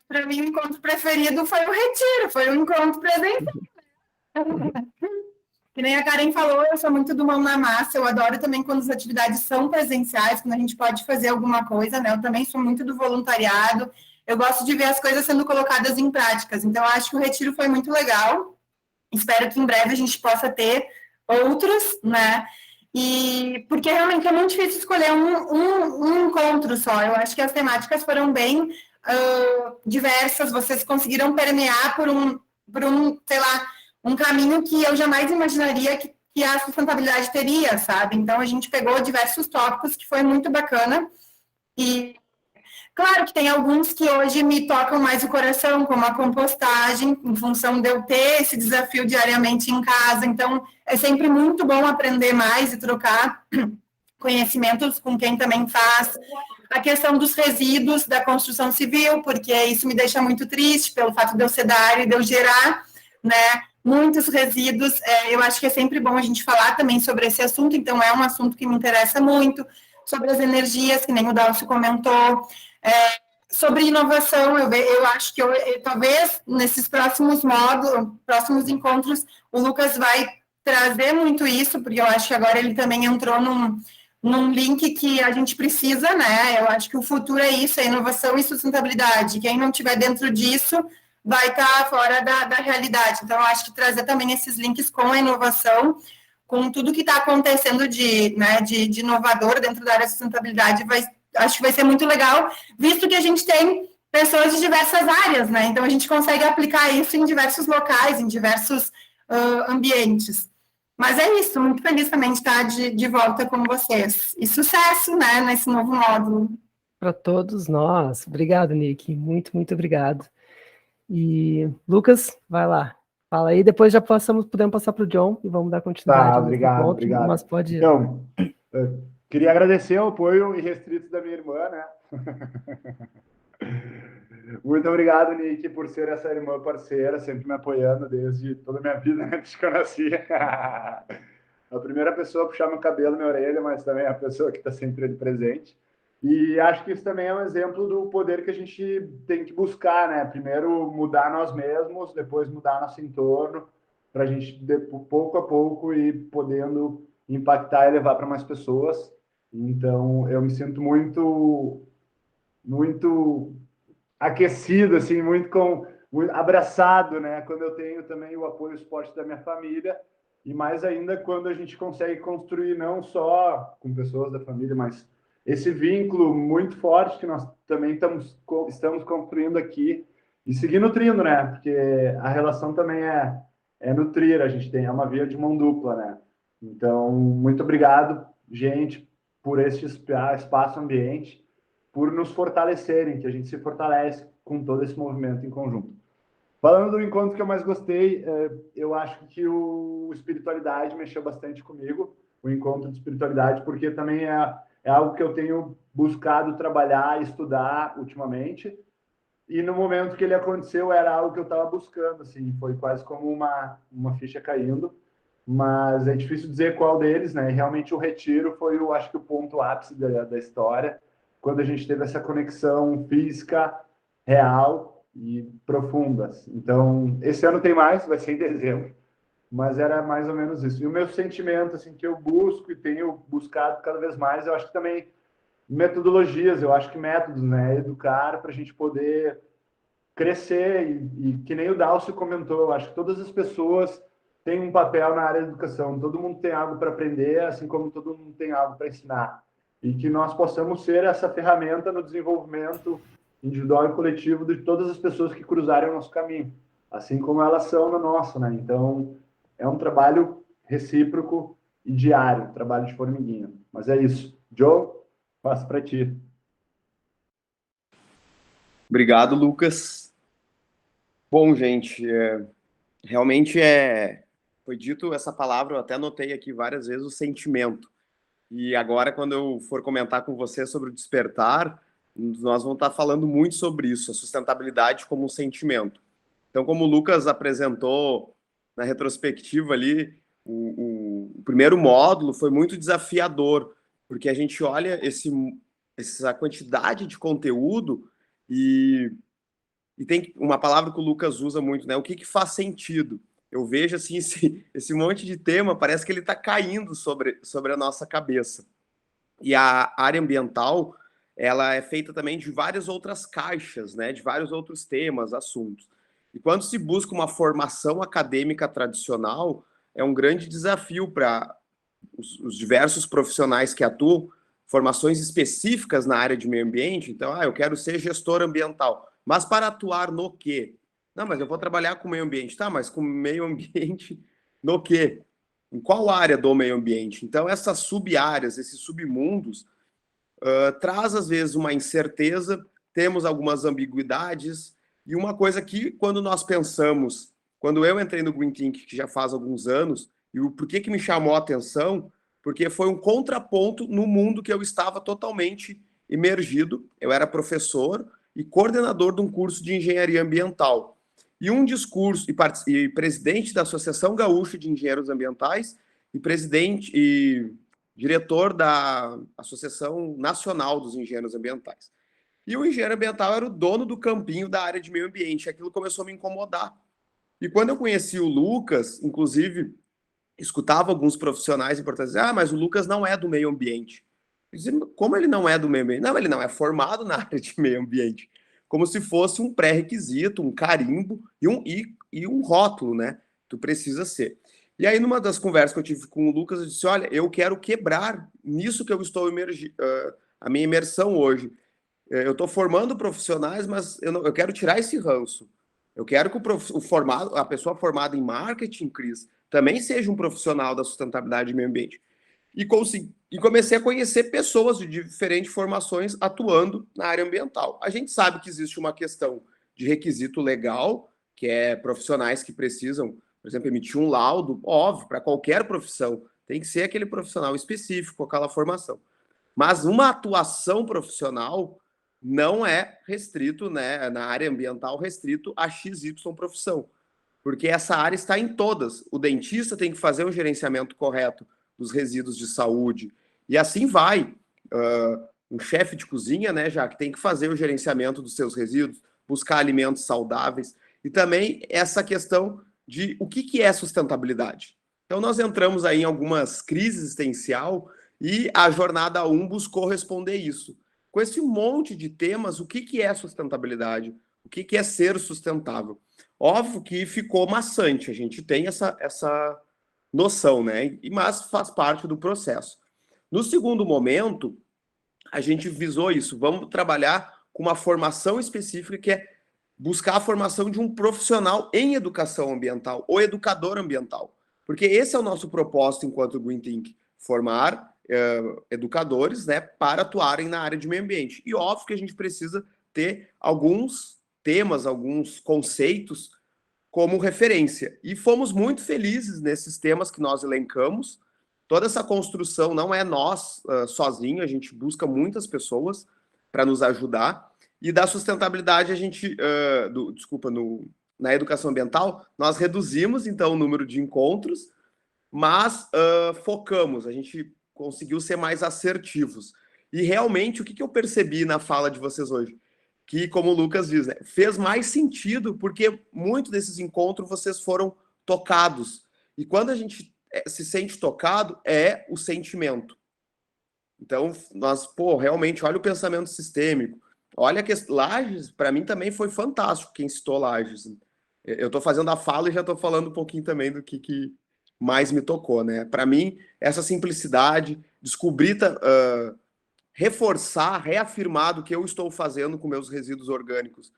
para mim o encontro preferido foi o retiro, foi um encontro presencial. Que nem a Karen falou, eu sou muito do mão na massa, eu adoro também quando as atividades são presenciais, quando a gente pode fazer alguma coisa, né? Eu também sou muito do voluntariado, eu gosto de ver as coisas sendo colocadas em práticas, então eu acho que o retiro foi muito legal. Espero que em breve a gente possa ter outros, né? E porque realmente é muito difícil escolher um encontro só. Eu acho que as temáticas foram bem diversas, vocês conseguiram permear por um, sei lá, um caminho que eu jamais imaginaria que a sustentabilidade teria, sabe? Então, a gente pegou diversos tópicos que foi muito bacana. E claro que tem alguns que hoje me tocam mais o coração, como a compostagem, em função de eu ter esse desafio diariamente em casa. Então, é sempre muito bom aprender mais e trocar conhecimentos com quem também faz. A questão dos resíduos da construção civil, porque isso me deixa muito triste, pelo fato de eu ser da área e de eu gerar, né, muitos resíduos. Eu acho que é sempre bom a gente falar também sobre esse assunto, então é um assunto que me interessa muito, sobre as energias, que nem o Dálcio comentou, sobre inovação. Eu acho que talvez nesses próximos encontros, o Lucas vai trazer muito isso, porque eu acho que agora ele também entrou num link que a gente precisa, né? Eu acho que o futuro é isso, é inovação e sustentabilidade. Quem não estiver dentro disso vai estar fora da realidade. Então, eu acho que trazer também esses links com a inovação, com tudo que está acontecendo de inovador dentro da área de sustentabilidade, acho que vai ser muito legal, visto que a gente tem pessoas de diversas áreas, né? Então, a gente consegue aplicar isso em diversos locais, em diversos ambientes. Mas é isso, muito feliz também de estar de volta com vocês. E sucesso, né, nesse novo módulo. Para todos nós. Obrigado, Nick. Muito, muito obrigado. E, Lucas, vai lá. Fala aí, depois já podemos passar para o John e vamos dar continuidade. Tá, obrigado, obrigado. Mas pode ir. Então, queria agradecer o apoio irrestrito da minha irmã, né? Muito obrigado, Nick, por ser essa irmã parceira, sempre me apoiando desde toda a minha vida, desde que eu nasci. A primeira pessoa a puxar meu cabelo, minha orelha, mas também a pessoa que está sempre ali presente. E acho que isso também é um exemplo do poder que a gente tem que buscar, né? Primeiro mudar nós mesmos, depois mudar nosso entorno, para a gente, pouco a pouco, ir podendo impactar e levar para mais pessoas. Então, eu me sinto muito aquecido, assim, muito abraçado, né? Quando eu tenho também o apoio e o suporte da minha família, e mais ainda quando a gente consegue construir não só com pessoas da família, mas esse vínculo muito forte que nós também estamos construindo aqui e seguir nutrindo, né? Porque a relação também é nutrir, a gente é uma via de mão dupla, né? Então, muito obrigado, gente, por esse espaço ambiente, por nos fortalecerem, que a gente se fortalece com todo esse movimento em conjunto. Falando do encontro que eu mais gostei, eu acho que o espiritualidade mexeu bastante comigo, o encontro de espiritualidade, porque também é algo que eu tenho buscado trabalhar e estudar ultimamente, e no momento que ele aconteceu era algo que eu estava buscando, assim, foi quase como uma ficha caindo, mas é difícil dizer qual deles, né? E realmente o retiro foi, acho que o ponto ápice da história, quando a gente teve essa conexão física, real e profunda. Então, esse ano tem mais, vai ser em dezembro, mas era mais ou menos isso. E o meu sentimento, assim, que eu busco e tenho buscado cada vez mais, eu acho que também metodologias, eu acho que métodos, né? Educar para a gente poder crescer e que nem o Dálcio comentou, eu acho que todas as pessoas têm um papel na área da educação, todo mundo tem algo para aprender, assim como todo mundo tem algo para ensinar. E que nós possamos ser essa ferramenta no desenvolvimento individual e coletivo de todas as pessoas que cruzarem o nosso caminho, assim como elas são no nosso, né? Então, é um trabalho recíproco e diário, trabalho de formiguinha. Mas é isso. Joe, passo para ti. Obrigado, Lucas. Bom, gente, realmente foi dito essa palavra, eu até anotei aqui várias vezes, o sentimento. E agora, quando eu for comentar com você sobre o despertar, nós vamos estar falando muito sobre isso, a sustentabilidade como um sentimento. Então, como o Lucas apresentou na retrospectiva ali, o primeiro módulo foi muito desafiador, porque a gente olha essa quantidade de conteúdo e tem uma palavra que o Lucas usa muito, né? O que faz sentido? Eu vejo assim, esse monte de tema, parece que ele está caindo sobre a nossa cabeça. E a área ambiental, ela é feita também de várias outras caixas, né? De vários outros temas, assuntos. E quando se busca uma formação acadêmica tradicional, é um grande desafio para os diversos profissionais que atuam, formações específicas na área de meio ambiente. Então, eu quero ser gestor ambiental. Mas para atuar no quê? Não, mas eu vou trabalhar com meio ambiente. Tá, mas com meio ambiente no quê? Em qual área do meio ambiente? Então, essas sub-áreas, esses submundos, traz, às vezes, uma incerteza, temos algumas ambiguidades, e uma coisa que, quando nós pensamos, quando eu entrei no Green Thinking, que já faz alguns anos, e o porquê que me chamou a atenção, porque foi um contraponto no mundo que eu estava totalmente imergido. Eu era professor e coordenador de um curso de engenharia ambiental. E um discurso, e presidente da Associação Gaúcha de Engenheiros Ambientais, e presidente e diretor da Associação Nacional dos Engenheiros Ambientais. E o engenheiro ambiental era o dono do campinho da área de meio ambiente. Aquilo começou a me incomodar. E quando eu conheci o Lucas, inclusive, escutava alguns profissionais importantes dizer, mas o Lucas não é do meio ambiente. Eu dizia, como ele não é do meio ambiente? Não, ele não é formado na área de meio ambiente. Como se fosse um pré-requisito, um carimbo e um rótulo, né? Tu precisa ser. E aí, numa das conversas que eu tive com o Lucas, eu disse, olha, eu quero quebrar nisso que eu estou a minha imersão hoje. Eu estou formando profissionais, mas eu quero tirar esse ranço. Eu quero que a pessoa formada em marketing, Cris, também seja um profissional da sustentabilidade e meio ambiente. E comecei a conhecer pessoas de diferentes formações atuando na área ambiental. A gente sabe que existe uma questão de requisito legal, que é profissionais que precisam, por exemplo, emitir um laudo, óbvio, para qualquer profissão. Tem que ser aquele profissional específico, aquela formação. Mas uma atuação profissional não é restrito, né, na área ambiental, restrito a XY profissão. Porque essa área está em todas. O dentista tem que fazer um gerenciamento correto dos resíduos de saúde. E assim vai. Um chefe de cozinha, né, já que tem que fazer o gerenciamento dos seus resíduos, buscar alimentos saudáveis. E também essa questão de o que é sustentabilidade. Então, nós entramos aí em algumas crises existencial e a Jornada 1 buscou responder isso. Com esse monte de temas, o que é sustentabilidade? O que é ser sustentável? Óbvio que ficou maçante, a gente tem essa noção, né? Mas faz parte do processo. No segundo momento, a gente visou isso. Vamos trabalhar com uma formação específica que é buscar a formação de um profissional em educação ambiental, ou educador ambiental. Porque esse é o nosso propósito enquanto Green Think, formar educadores, né, para atuarem na área de meio ambiente. E óbvio que a gente precisa ter alguns temas, alguns conceitos como referência. E fomos muito felizes nesses temas que nós elencamos. Toda essa construção não é nós sozinhos, a gente busca muitas pessoas para nos ajudar. E da sustentabilidade, a gente, na educação ambiental, nós reduzimos, então, o número de encontros, mas focamos, a gente conseguiu ser mais assertivos. E realmente, o que eu percebi na fala de vocês hoje? Que, como o Lucas diz, né, fez mais sentido, porque muito desses encontros vocês foram tocados. E quando a gente se sente tocado, é o sentimento. Então, nós, realmente, olha o pensamento sistêmico. Olha que Lages, para mim, também foi fantástico quem citou Lages. Eu estou fazendo a fala e já estou falando um pouquinho também do que mais me tocou, né? Para mim, essa simplicidade, descobrir, reforçar, reafirmar do que eu estou fazendo com meus resíduos orgânicos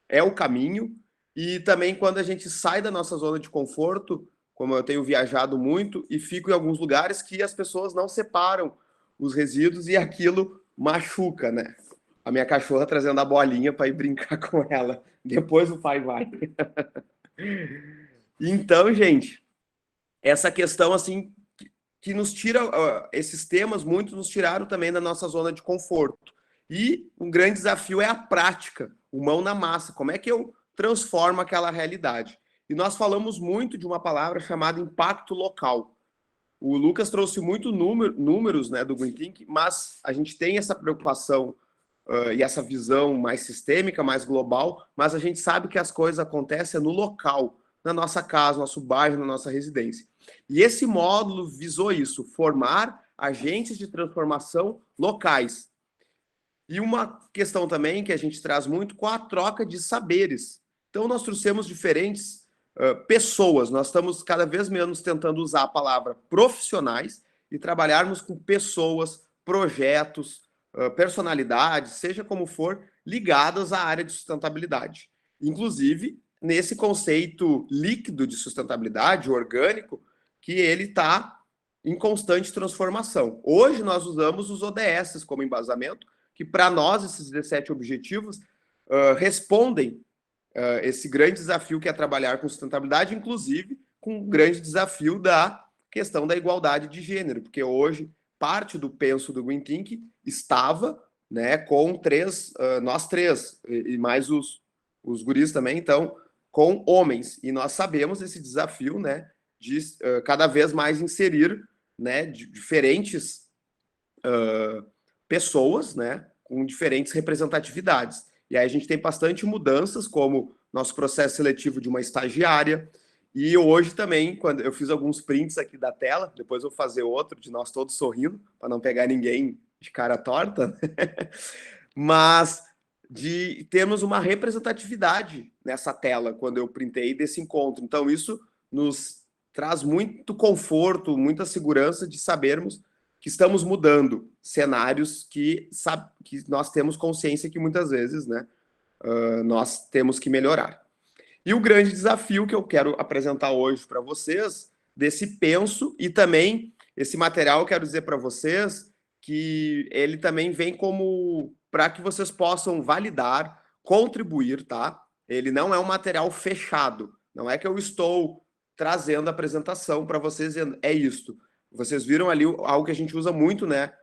é o caminho. E também quando a gente sai da nossa zona de conforto, como eu tenho viajado muito e fico em alguns lugares que as pessoas não separam os resíduos e aquilo machuca, né? A minha cachorra trazendo a bolinha para ir brincar com ela. Depois o pai vai. Então, gente, essa questão assim que nos tira, esses temas muitos nos tiraram também da nossa zona de conforto. E um grande desafio é a prática, o mão na massa. Como é que eu transformo aquela realidade? E nós falamos muito de uma palavra chamada impacto local. O Lucas trouxe muito números, né, do Green Think, mas a gente tem essa preocupação e essa visão mais sistêmica, mais global, mas a gente sabe que as coisas acontecem no local, na nossa casa, no nosso bairro, na nossa residência. E esse módulo visou isso, formar agentes de transformação locais. E uma questão também que a gente traz muito com a troca de saberes. Então, nós trouxemos diferentes pessoas. Nós estamos cada vez menos tentando usar a palavra profissionais e trabalharmos com pessoas, projetos, personalidades, seja como for, ligadas à área de sustentabilidade. Inclusive, nesse conceito líquido de sustentabilidade, orgânico, que ele está em constante transformação. Hoje nós usamos os ODS como embasamento, que para nós esses 17 objetivos respondem esse grande desafio que é trabalhar com sustentabilidade, inclusive com o grande desafio da questão da igualdade de gênero, porque hoje parte do penso do Green Thinking estava, né, com nós três, e mais os guris também, então, com homens. E nós sabemos esse desafio, né, de cada vez mais inserir, né, diferentes pessoas, né, com diferentes representatividades. E aí a gente tem bastante mudanças, como nosso processo seletivo de uma estagiária. E hoje também, quando eu fiz alguns prints aqui da tela, depois eu vou fazer outro de nós todos sorrindo, para não pegar ninguém de cara torta, né? Mas de termos uma representatividade nessa tela, quando eu printei desse encontro. Então isso nos traz muito conforto, muita segurança de sabermos que estamos mudando cenários que nós temos consciência que muitas vezes, né, nós temos que melhorar. E o grande desafio que eu quero apresentar hoje para vocês, desse penso, e também esse material, eu quero dizer para vocês que ele também vem como para que vocês possam validar, contribuir, tá? Ele não é um material fechado, não é que eu estou trazendo a apresentação para vocês, é isto. Vocês viram ali algo que a gente usa muito, né?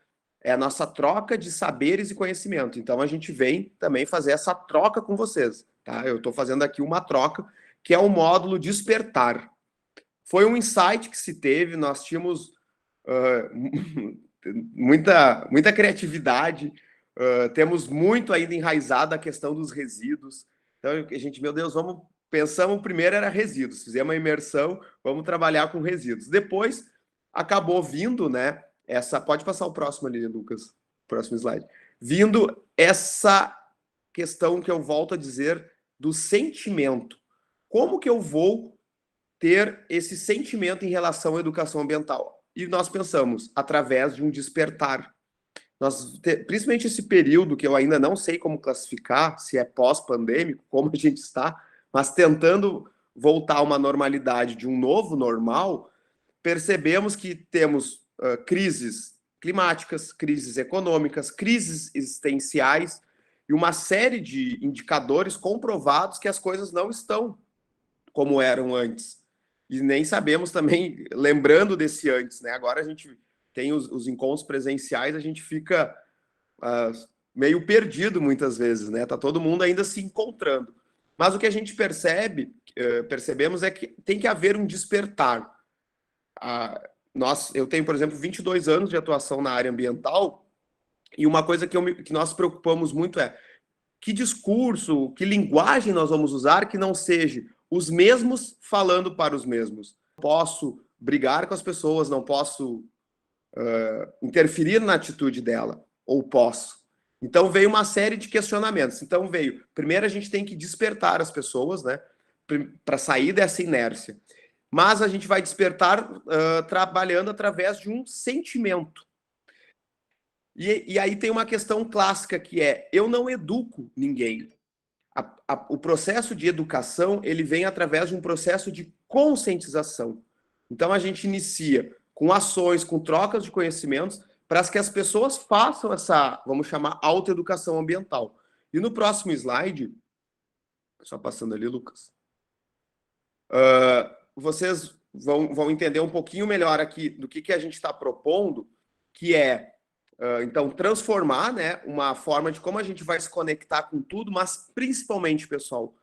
É a nossa troca de saberes e conhecimento. Então, a gente vem também fazer essa troca com vocês, tá? Eu estou fazendo aqui uma troca, que é o módulo Despertar. Foi um insight que se teve, nós tínhamos muita criatividade, temos muito ainda enraizado a questão dos resíduos. Então, a gente, meu Deus, pensamos primeiro era resíduos, fizemos uma imersão, vamos trabalhar com resíduos. Depois, acabou vindo, né? Pode passar o próximo ali, Lucas, próximo slide. Vindo essa questão que eu volto a dizer do sentimento. Como que eu vou ter esse sentimento em relação à educação ambiental? E nós pensamos através de um despertar. Principalmente esse período que eu ainda não sei como classificar, se é pós-pandêmico, como a gente está, mas tentando voltar a uma normalidade de um novo normal, percebemos que temos crises climáticas, crises econômicas, crises existenciais e uma série de indicadores comprovados que as coisas não estão como eram antes. E nem sabemos também, lembrando desse antes, né? Agora a gente tem os encontros presenciais, a gente fica meio perdido muitas vezes, né? Tá todo mundo ainda se encontrando. Mas o que a gente percebemos é que tem que haver um despertar. Eu tenho, por exemplo, 22 anos de atuação na área ambiental e uma coisa que nós preocupamos muito é que discurso, que linguagem nós vamos usar que não seja os mesmos falando para os mesmos. Não posso brigar com as pessoas, não posso interferir na atitude dela, ou posso. Então veio uma série de questionamentos. Então primeiro a gente tem que despertar as pessoas, né, para sair dessa inércia. Mas a gente vai despertar trabalhando através de um sentimento. E aí tem uma questão clássica que é, eu não educo ninguém. O processo de educação, ele vem através de um processo de conscientização. Então a gente inicia com ações, com trocas de conhecimentos, para que as pessoas façam essa, vamos chamar, autoeducação ambiental. E no próximo slide, só passando ali, Lucas, vocês vão entender um pouquinho melhor aqui do que a gente está propondo, que é, então, transformar, né, uma forma de como a gente vai se conectar com tudo, mas principalmente, pessoal,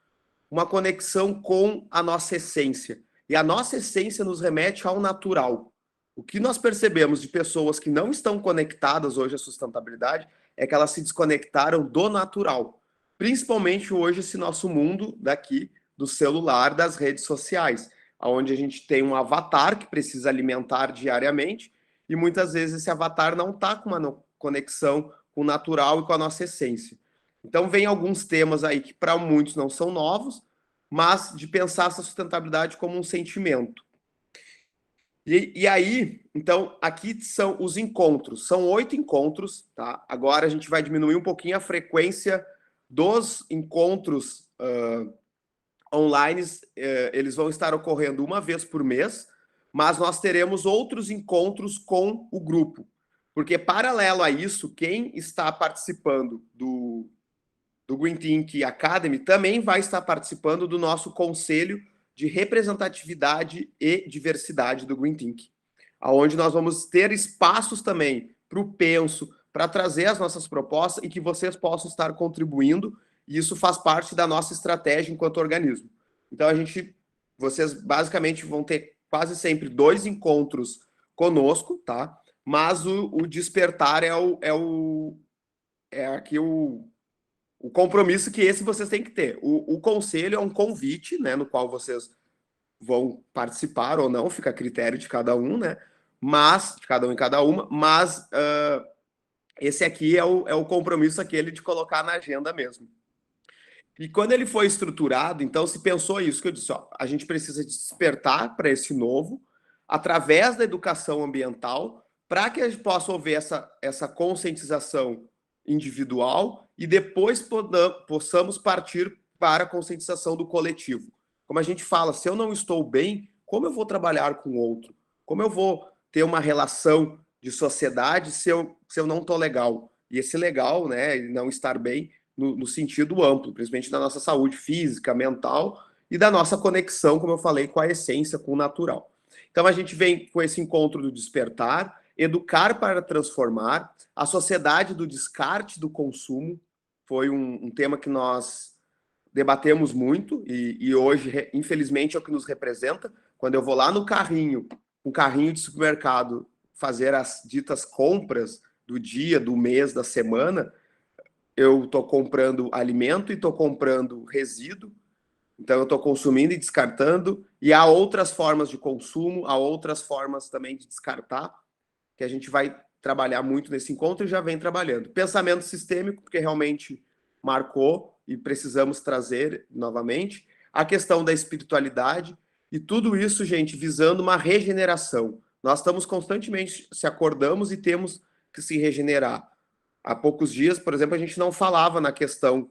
uma conexão com a nossa essência. E a nossa essência nos remete ao natural. O que nós percebemos de pessoas que não estão conectadas hoje à sustentabilidade é que elas se desconectaram do natural. Principalmente hoje, esse nosso mundo daqui, do celular, das redes sociais, onde a gente tem um avatar que precisa alimentar diariamente e muitas vezes esse avatar não está com uma conexão com o natural e com a nossa essência. Então, vem alguns temas aí que para muitos não são novos, mas de pensar essa sustentabilidade como um sentimento. E aí, então, aqui são os encontros. São 8 encontros, tá? Agora a gente vai diminuir um pouquinho a frequência dos encontros online. Eles vão estar ocorrendo uma vez por mês, mas nós teremos outros encontros com o grupo. Porque, paralelo a isso, quem está participando do Green Think Academy também vai estar participando do nosso conselho de representatividade e diversidade do Green Think, onde nós vamos ter espaços também para o Penso, para trazer as nossas propostas e que vocês possam estar contribuindo, e isso faz parte da nossa estratégia enquanto organismo. Então, vocês basicamente vão ter quase sempre 2 encontros conosco, tá? Mas o despertar aqui o compromisso que esse vocês têm que ter. O conselho é um convite, né, no qual vocês vão participar ou não, fica a critério de cada um, né? Mas, de cada um e cada uma, mas esse aqui é o compromisso aquele de colocar na agenda mesmo. E quando ele foi estruturado, então se pensou isso que eu disse, ó, a gente precisa despertar para esse novo, através da educação ambiental, para que a gente possa haver essa conscientização individual e depois possamos partir para a conscientização do coletivo. Como a gente fala, se eu não estou bem, como eu vou trabalhar com o outro? Como eu vou ter uma relação de sociedade se eu não estou legal? E esse legal, né, não estar bem no sentido amplo, principalmente da nossa saúde física, mental e da nossa conexão, como eu falei, com a essência, com o natural. Então a gente vem com esse encontro do despertar, educar para transformar, a sociedade do descarte do consumo, foi um tema que nós debatemos muito e hoje, infelizmente, é o que nos representa. Quando eu vou lá no carrinho, um carrinho de supermercado, fazer as ditas compras do dia, do mês, da semana, eu estou comprando alimento e estou comprando resíduo, então eu estou consumindo e descartando, e há outras formas de consumo, há outras formas também de descartar, que a gente vai trabalhar muito nesse encontro e já vem trabalhando. Pensamento sistêmico, porque realmente marcou e precisamos trazer novamente. A questão da espiritualidade e tudo isso, gente, visando uma regeneração. Nós estamos constantemente, se acordamos e temos que se regenerar. Há poucos dias, por exemplo, a gente não falava na questão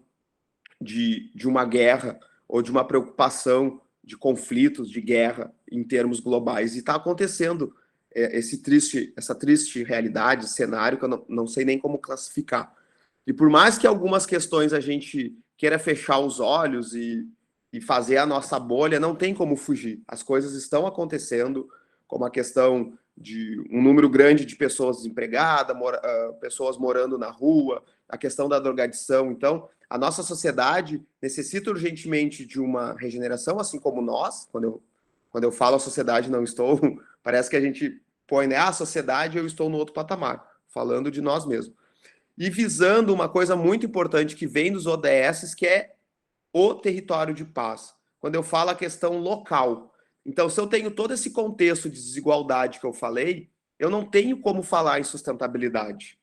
de uma guerra ou de uma preocupação de conflitos, de guerra em termos globais. E está acontecendo essa triste realidade, cenário, que eu não sei nem como classificar. E por mais que algumas questões a gente queira fechar os olhos e fazer a nossa bolha, não tem como fugir. As coisas estão acontecendo, como a questão de um número grande de pessoas desempregadas, pessoas morando na rua, a questão da drogadição. Então, a nossa sociedade necessita urgentemente de uma regeneração, assim como nós. Quando eu falo a sociedade, não estou... Parece que a gente põe, né, a sociedade, eu estou no outro patamar, falando de nós mesmos. E visando uma coisa muito importante que vem dos ODS, que é o território de paz. Quando eu falo a questão local. Então, se eu tenho todo esse contexto de desigualdade que eu falei, eu não tenho como falar em sustentabilidade.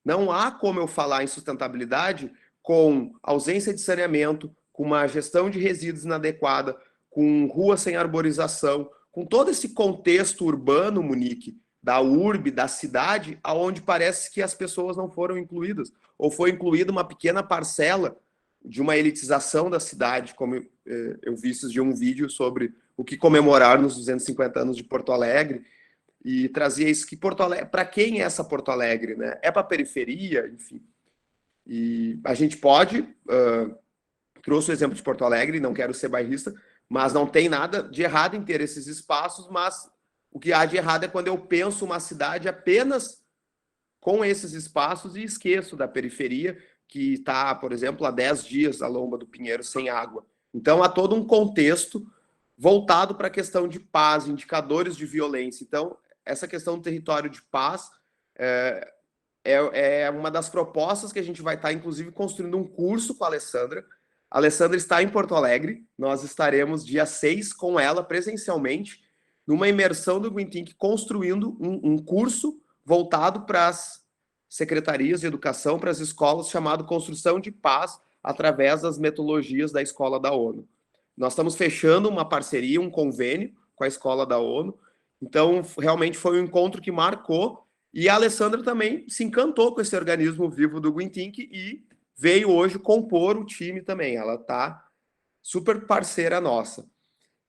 Não há como eu falar em sustentabilidade com ausência de saneamento, com uma gestão de resíduos inadequada, com rua sem arborização, com todo esse contexto urbano, Monique, da urbe, da cidade, aonde parece que as pessoas não foram incluídas, ou foi incluída uma pequena parcela de uma elitização da cidade, como eu vi esses de um vídeo sobre o que comemorar nos 250 anos de Porto Alegre, e trazia isso que Porto Alegre, para quem é essa Porto Alegre, né? É para a periferia, enfim. E a gente pode, trouxe o exemplo de Porto Alegre, não quero ser bairrista, mas não tem nada de errado em ter esses espaços, mas o que há de errado é quando eu penso uma cidade apenas com esses espaços e esqueço da periferia, que está, por exemplo, há 10 dias a Lomba do Pinheiro sem água. Então, há todo um contexto voltado para a questão de paz, indicadores de violência. Então, essa questão do território de paz é uma das propostas que a gente vai estar, inclusive, construindo um curso com a Alessandra. A Alessandra está em Porto Alegre, nós estaremos dia 6 com ela presencialmente, numa imersão do Green Think, construindo um curso voltado para as secretarias de educação, para as escolas, chamado Construção de Paz, através das metodologias da Escola da ONU. nós estamos fechando uma parceria, um convênio com a Escola da ONU. Então, realmente foi um encontro que marcou, e a Alessandra também se encantou com esse organismo vivo do Green Think e veio hoje compor o time também. Ela está super parceira nossa.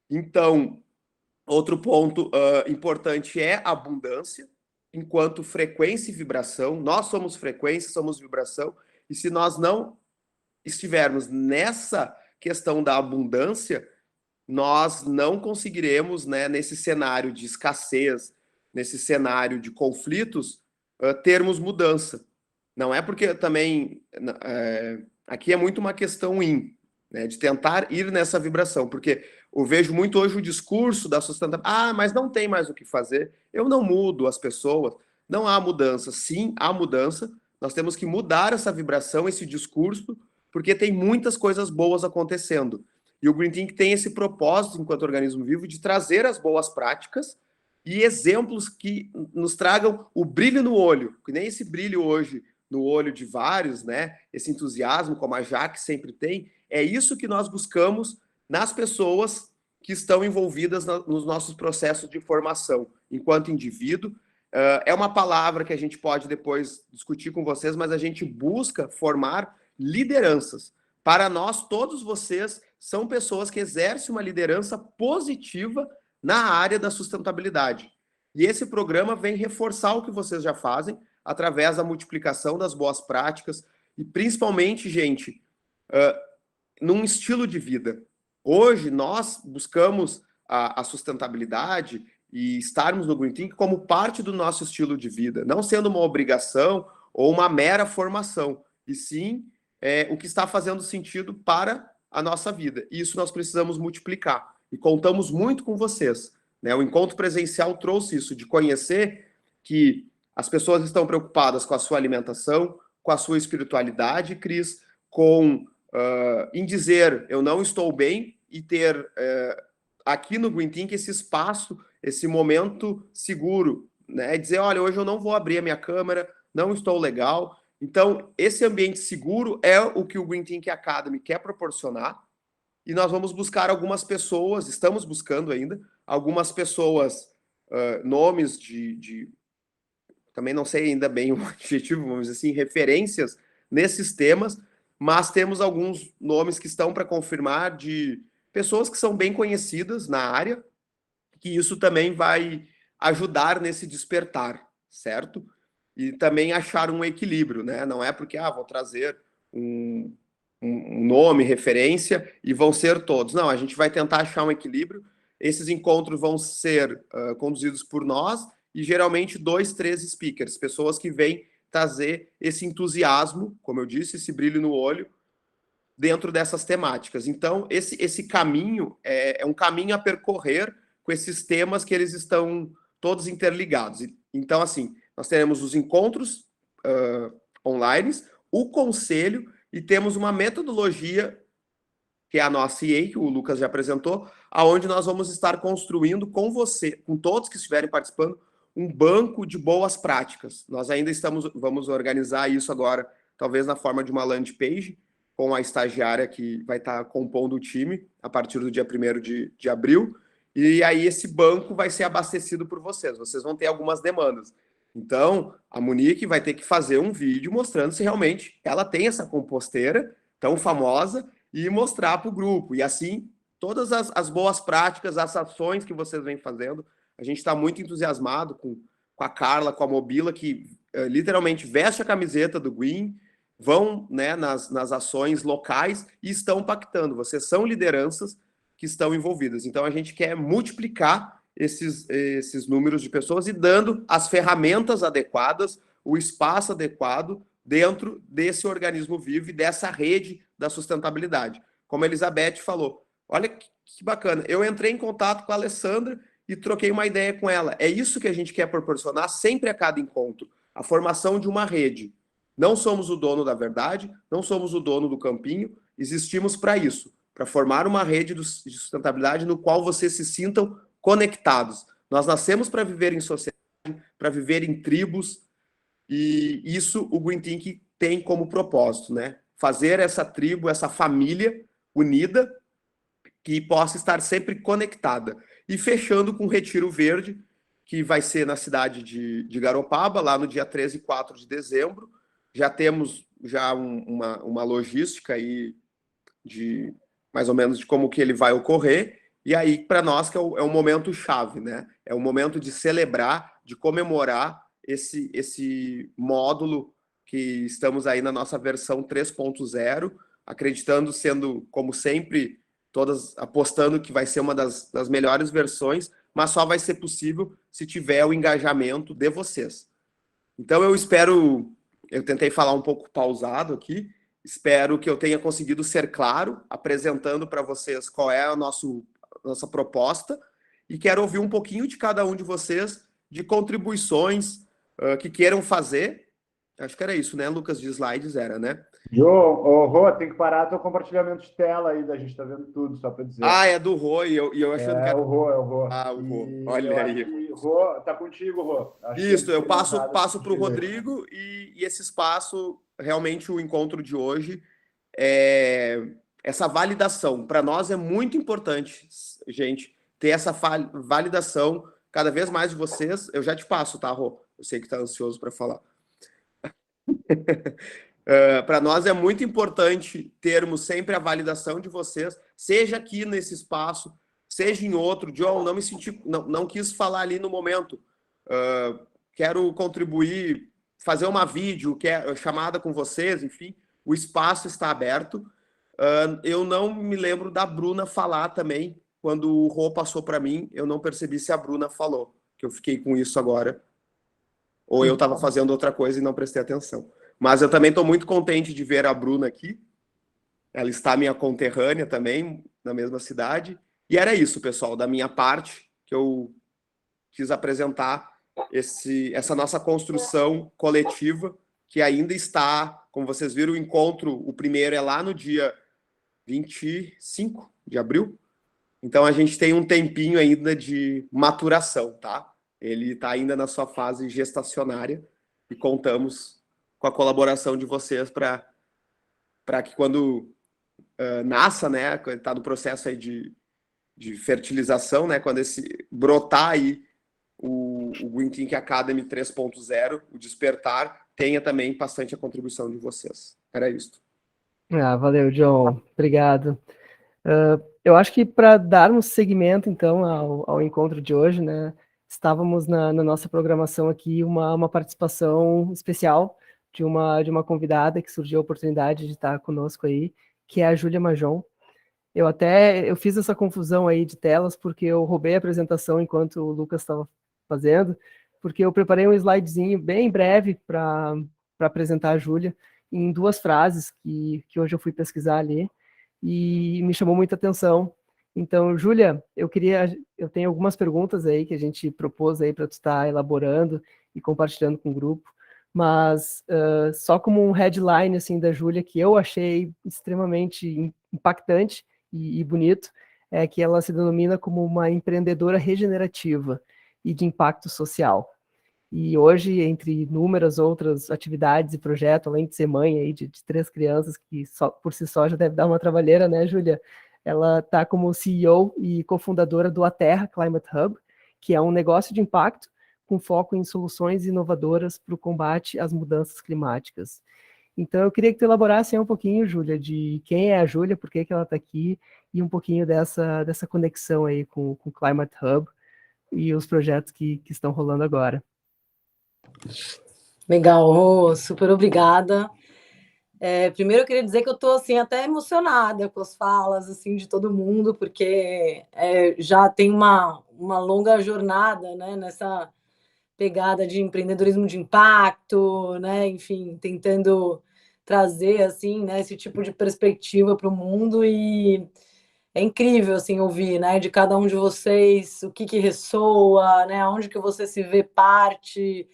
Então, outro ponto importante é a abundância, enquanto frequência e vibração. Nós somos frequência, somos vibração, e se nós não estivermos nessa questão da abundância, nós não conseguiremos, né, nesse cenário de escassez, nesse cenário de conflitos, termos mudança. Não é porque também aqui é muito uma questão né, de tentar ir nessa vibração, porque eu vejo muito hoje o discurso da sustentabilidade, mas não tem mais o que fazer, eu não mudo as pessoas, não há mudança. Sim, há mudança, nós temos que mudar essa vibração, esse discurso, porque tem muitas coisas boas acontecendo. E o Green Think tem esse propósito, enquanto organismo vivo, de trazer as boas práticas e exemplos que nos tragam o brilho no olho, que nem esse brilho hoje no olho de vários, né? Esse entusiasmo, como a Jaque sempre tem, é isso que nós buscamos nas pessoas que estão envolvidas nos nossos processos de formação, enquanto indivíduo. É uma palavra que a gente pode depois discutir com vocês, mas a gente busca formar lideranças. Para nós, todos vocês são pessoas que exercem uma liderança positiva na área da sustentabilidade. E esse programa vem reforçar o que vocês já fazem através da multiplicação das boas práticas e, principalmente, gente, num estilo de vida. Hoje, nós buscamos a sustentabilidade e estarmos no Green Think como parte do nosso estilo de vida, não sendo uma obrigação ou uma mera formação, e sim o que está fazendo sentido para a nossa vida. E isso nós precisamos multiplicar. E contamos muito com vocês, né? O encontro presencial trouxe isso, de conhecer que as pessoas estão preocupadas com a sua alimentação, com a sua espiritualidade, Cris, em dizer eu não estou bem e ter aqui no Green Think esse espaço, esse momento seguro, né? Dizer, olha, hoje eu não vou abrir a minha câmera, não estou legal. Então, esse ambiente seguro é o que o Green Think Academy quer proporcionar, e nós vamos buscar algumas pessoas, estamos buscando ainda, algumas pessoas, nomes também não sei ainda bem o adjetivo, vamos dizer assim, referências nesses temas, mas temos alguns nomes que estão para confirmar de pessoas que são bem conhecidas na área, que isso também vai ajudar nesse despertar, certo? E também achar um equilíbrio, né? Não é porque, vou trazer um nome, referência, e vão ser todos. Não, a gente vai tentar achar um equilíbrio. Esses encontros vão ser conduzidos por nós, e geralmente 2, 3 speakers, pessoas que vêm trazer esse entusiasmo, como eu disse, esse brilho no olho, dentro dessas temáticas. Então, esse caminho é um caminho a percorrer com esses temas que eles estão todos interligados. Então, assim, nós teremos os encontros online, o conselho, e temos uma metodologia, que é a nossa EA, que o Lucas já apresentou, aonde nós vamos estar construindo com você, com todos que estiverem participando, um banco de boas práticas. Nós ainda vamos organizar isso agora, talvez na forma de uma landing page, com a estagiária que vai estar compondo o time a partir do dia 1º de abril, e aí esse banco vai ser abastecido por vocês. Vocês vão ter algumas demandas. Então, a Monique vai ter que fazer um vídeo mostrando se realmente ela tem essa composteira tão famosa e mostrar para o grupo. E assim, todas as boas práticas, as ações que vocês vêm fazendo, a gente está muito entusiasmado com a Carla, com a Mobila, que literalmente veste a camiseta do Green, vão, né, nas ações locais e estão pactando. Vocês são lideranças que estão envolvidas. Então, a gente quer multiplicar esses números de pessoas e dando as ferramentas adequadas, o espaço adequado dentro desse organismo vivo e dessa rede da sustentabilidade. Como a Elizabeth falou, olha que bacana, eu entrei em contato com a Alessandra e troquei uma ideia com ela. É isso que a gente quer proporcionar sempre a cada encontro, a formação de uma rede. Não somos o dono da verdade, não somos o dono do campinho, existimos para isso, para formar uma rede de sustentabilidade no qual vocês se sintam conectados. Nós nascemos para viver em sociedade, para viver em tribos, e isso o Green Think tem como propósito, né? Fazer essa tribo, essa família unida, que possa estar sempre conectada. E fechando com o Retiro Verde, que vai ser na cidade de Garopaba, lá no dia 13 e 4 de dezembro. Já temos uma logística aí de mais ou menos de como que ele vai ocorrer. E aí, para nós, que é um momento chave, né? É um momento de celebrar, de comemorar esse módulo que estamos aí na nossa versão 3.0, acreditando, sendo, como sempre, todas apostando que vai ser uma das melhores versões, mas só vai ser possível se tiver o engajamento de vocês. Então, eu tentei falar um pouco pausado aqui, espero que eu tenha conseguido ser claro, apresentando para vocês qual é a nossa proposta, e quero ouvir um pouquinho de cada um de vocês, de contribuições que queiram fazer. Acho que era isso, né, Lucas, de slides era, né? João, Rô, tem que parar teu compartilhamento de tela aí, a gente tá vendo tudo, só para dizer. Ah, é do Rô, e eu achando que era... É o Rô. Ah, o Rô, olha aí. Rô, tá contigo, Rô. Isso, eu passo para o Rodrigo, e esse espaço, realmente o encontro de hoje, essa validação, para nós é muito importante, gente, ter essa validação cada vez mais de vocês. Eu já te passo, tá, Rô? Eu sei que tá ansioso para falar. Para nós é muito importante termos sempre a validação de vocês, seja aqui nesse espaço, seja em outro. John, não me senti, não quis falar ali no momento. Quero contribuir, fazer uma chamada com vocês, enfim, o espaço está aberto. Eu não me lembro da Bruna falar também, quando o Rô passou para mim, eu não percebi se a Bruna falou, que eu fiquei com isso agora, ou eu estava fazendo outra coisa e não prestei atenção. Mas eu também estou muito contente de ver a Bruna aqui, ela está minha conterrânea também, na mesma cidade, e era isso, pessoal, da minha parte, que eu quis apresentar essa nossa construção coletiva, que ainda está, como vocês viram, o encontro, o primeiro é lá no dia 25 de abril, então a gente tem um tempinho ainda de maturação, tá? Ele está ainda na sua fase gestacionária e contamos com a colaboração de vocês para que quando nasça, né, está no processo aí de fertilização, né, quando brotar aí o Green Think Academy 3.0, o despertar, tenha também bastante a contribuição de vocês. Era isso. Valeu, John. Obrigado. Eu acho que para darmos seguimento, então, ao encontro de hoje, né, estávamos na nossa programação aqui uma participação especial de uma convidada que surgiu a oportunidade de estar conosco aí, que é a Júlia Majon. Eu fiz essa confusão aí de telas porque eu roubei a apresentação enquanto o Lucas estava fazendo, porque eu preparei um slidezinho bem breve para apresentar a Júlia, em 2 frases que hoje eu fui pesquisar ali, e me chamou muita atenção. Então, Júlia, eu tenho algumas perguntas aí que a gente propôs aí para tu estar elaborando e compartilhando com o grupo, mas só como um headline assim da Júlia, que eu achei extremamente impactante e bonito, é que ela se denomina como uma empreendedora regenerativa e de impacto social. E hoje, entre inúmeras outras atividades e projetos, além de ser mãe aí de 3 crianças, que por si só já deve dar uma trabalheira, né, Júlia? Ela está como CEO e cofundadora do Aterra Climate Hub, que é um negócio de impacto com foco em soluções inovadoras para o combate às mudanças climáticas. Então, eu queria que tu elaborasse um pouquinho, Júlia, de quem é a Júlia, por que ela está aqui, e um pouquinho dessa conexão aí com o Climate Hub e os projetos que estão rolando agora. Legal, super obrigada. Primeiro eu queria dizer que eu estou assim, até emocionada com as falas assim, de todo mundo, porque já tem uma longa jornada, né, nessa pegada de empreendedorismo de impacto, né, enfim, tentando trazer assim, né, esse tipo de perspectiva para o mundo, e é incrível assim, ouvir, né, de cada um de vocês o que ressoa, né, onde que você se vê parte.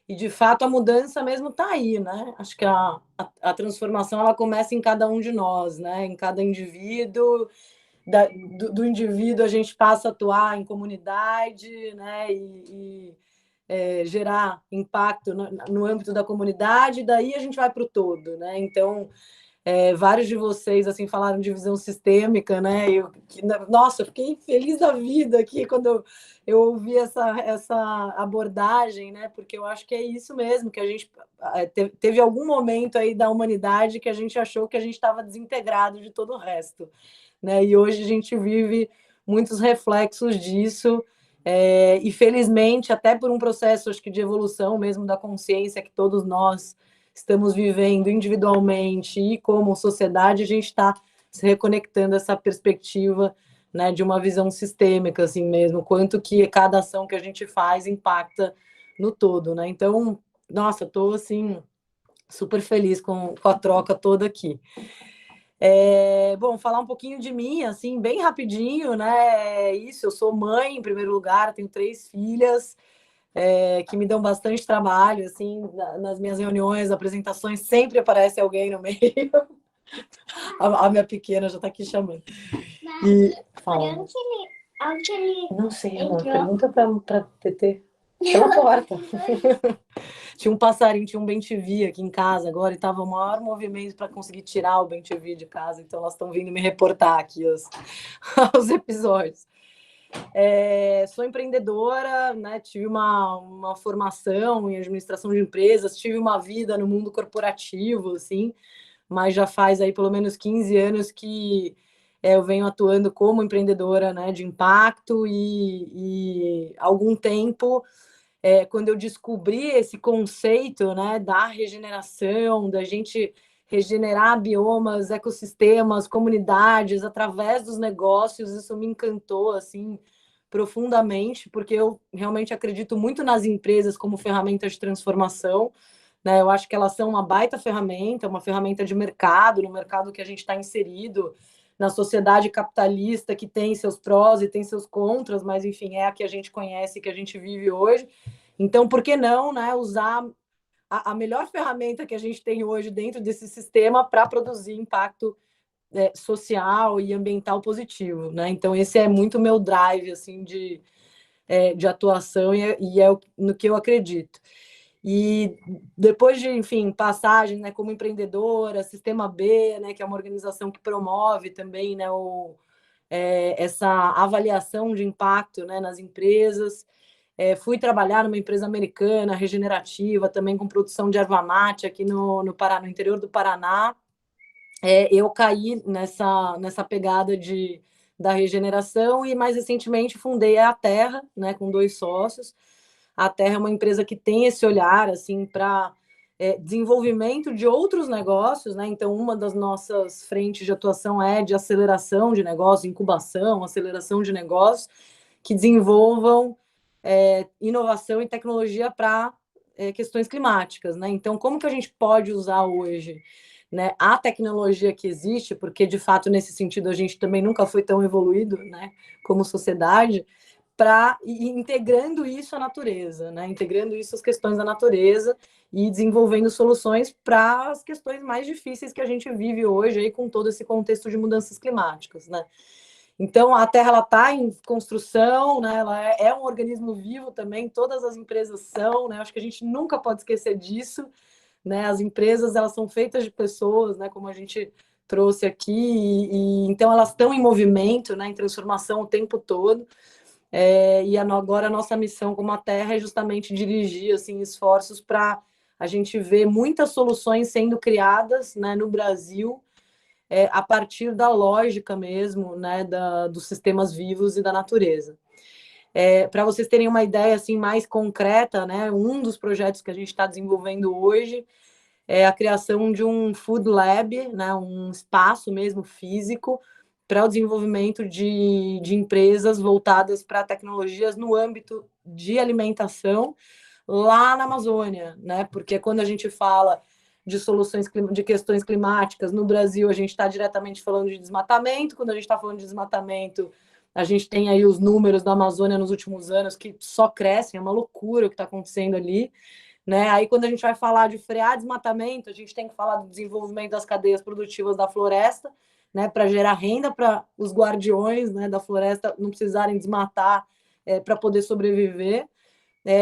E, de fato, a mudança mesmo está aí, né? Acho que a transformação ela começa em cada um de nós, né? Em cada indivíduo. Do indivíduo a gente passa a atuar em comunidade, né? E gerar impacto no âmbito da comunidade, daí a gente vai para o todo, né? Então, Vários de vocês assim falaram de visão sistêmica, né? Nossa, eu fiquei feliz da vida aqui quando eu ouvi essa abordagem, né? Porque eu acho que é isso mesmo, que a gente teve algum momento aí da humanidade que a gente achou que a gente estava desintegrado de todo o resto, né? E hoje a gente vive muitos reflexos disso, e felizmente, até por um processo, acho que de evolução mesmo da consciência que todos nós estamos vivendo individualmente e como sociedade, a gente está se reconectando a essa perspectiva, né, de uma visão sistêmica, assim mesmo, quanto que cada ação que a gente faz impacta no todo, né? Então, nossa, estou assim super feliz com a troca toda aqui. Bom, falar um pouquinho de mim, assim, bem rapidinho, né? Isso, eu sou mãe, em primeiro lugar, tenho 3 filhas, que me dão bastante trabalho, assim, nas minhas reuniões, apresentações, sempre aparece alguém no meio. A minha pequena já está aqui chamando. E fala. Onde ele Não sei, amor, pergunta para TT. Pela porta. Tinha um passarinho, tinha um bem-te-vi aqui em casa agora, e estava o maior movimento para conseguir tirar o bem-te-vi de casa, então elas estão vindo me reportar aqui os episódios. Sou empreendedora, né? Tive uma formação em administração de empresas, tive uma vida no mundo corporativo, assim, mas já faz aí pelo menos 15 anos que eu venho atuando como empreendedora, né, de impacto, e algum tempo, quando eu descobri esse conceito, né, da regeneração, da gente regenerar biomas, ecossistemas, comunidades, através dos negócios, isso me encantou, assim, profundamente, porque eu realmente acredito muito nas empresas como ferramentas de transformação, né? Eu acho que elas são uma baita ferramenta, uma ferramenta de mercado, no mercado que a gente está inserido, na sociedade capitalista, que tem seus prós e tem seus contras, mas, enfim, é a que a gente conhece, que a gente vive hoje. Então, por que não, né, usar a melhor ferramenta que a gente tem hoje dentro desse sistema para produzir impacto social e ambiental positivo, né? Então, esse é muito meu drive, assim, de atuação, e é no que eu acredito. E depois de, enfim, passagem, né, como empreendedora, Sistema B, né, que é uma organização que promove também, né, essa avaliação de impacto, né, nas empresas. Fui trabalhar numa empresa americana, regenerativa, também com produção de erva mate aqui no Paraná, no interior do Paraná. Eu caí nessa pegada da regeneração, e mais recentemente fundei a Terra, né, com 2 sócios. A Terra é uma empresa que tem esse olhar, assim, para desenvolvimento de outros negócios, né? Então, uma das nossas frentes de atuação é de aceleração de negócios, incubação, aceleração de negócios que desenvolvam inovação e tecnologia para questões climáticas, né? Então, como que a gente pode usar hoje, né, a tecnologia que existe, porque, de fato, nesse sentido, a gente também nunca foi tão evoluído, né, como sociedade, para ir integrando isso à natureza, né? Integrando isso às questões da natureza e desenvolvendo soluções para as questões mais difíceis que a gente vive hoje, aí, com todo esse contexto de mudanças climáticas, né? Então, a Terra está em construção, né? Ela é um organismo vivo também, todas as empresas são, né? Acho que a gente nunca pode esquecer disso, né? As empresas, elas são feitas de pessoas, né? Como a gente trouxe aqui, então elas estão em movimento, né? Em transformação o tempo todo. E agora a nossa missão como a Terra é justamente dirigir, assim, esforços para a gente ver muitas soluções sendo criadas, né, no Brasil, a partir da lógica mesmo, né, dos sistemas vivos e da natureza. Para vocês terem uma ideia assim, mais concreta, né, um dos projetos que a gente está desenvolvendo hoje é a criação de um food lab, né, um espaço mesmo físico para o desenvolvimento de empresas voltadas para tecnologias no âmbito de alimentação lá na Amazônia, né? Porque quando a gente fala de soluções de questões climáticas no Brasil, a gente está diretamente falando de desmatamento. Quando a gente está falando de desmatamento, a gente tem aí os números da Amazônia nos últimos anos que só crescem, é uma loucura o que está acontecendo ali, né? Aí, quando a gente vai falar de frear desmatamento, a gente tem que falar do desenvolvimento das cadeias produtivas da floresta, né, para gerar renda para os guardiões, né, da floresta não precisarem desmatar para poder sobreviver.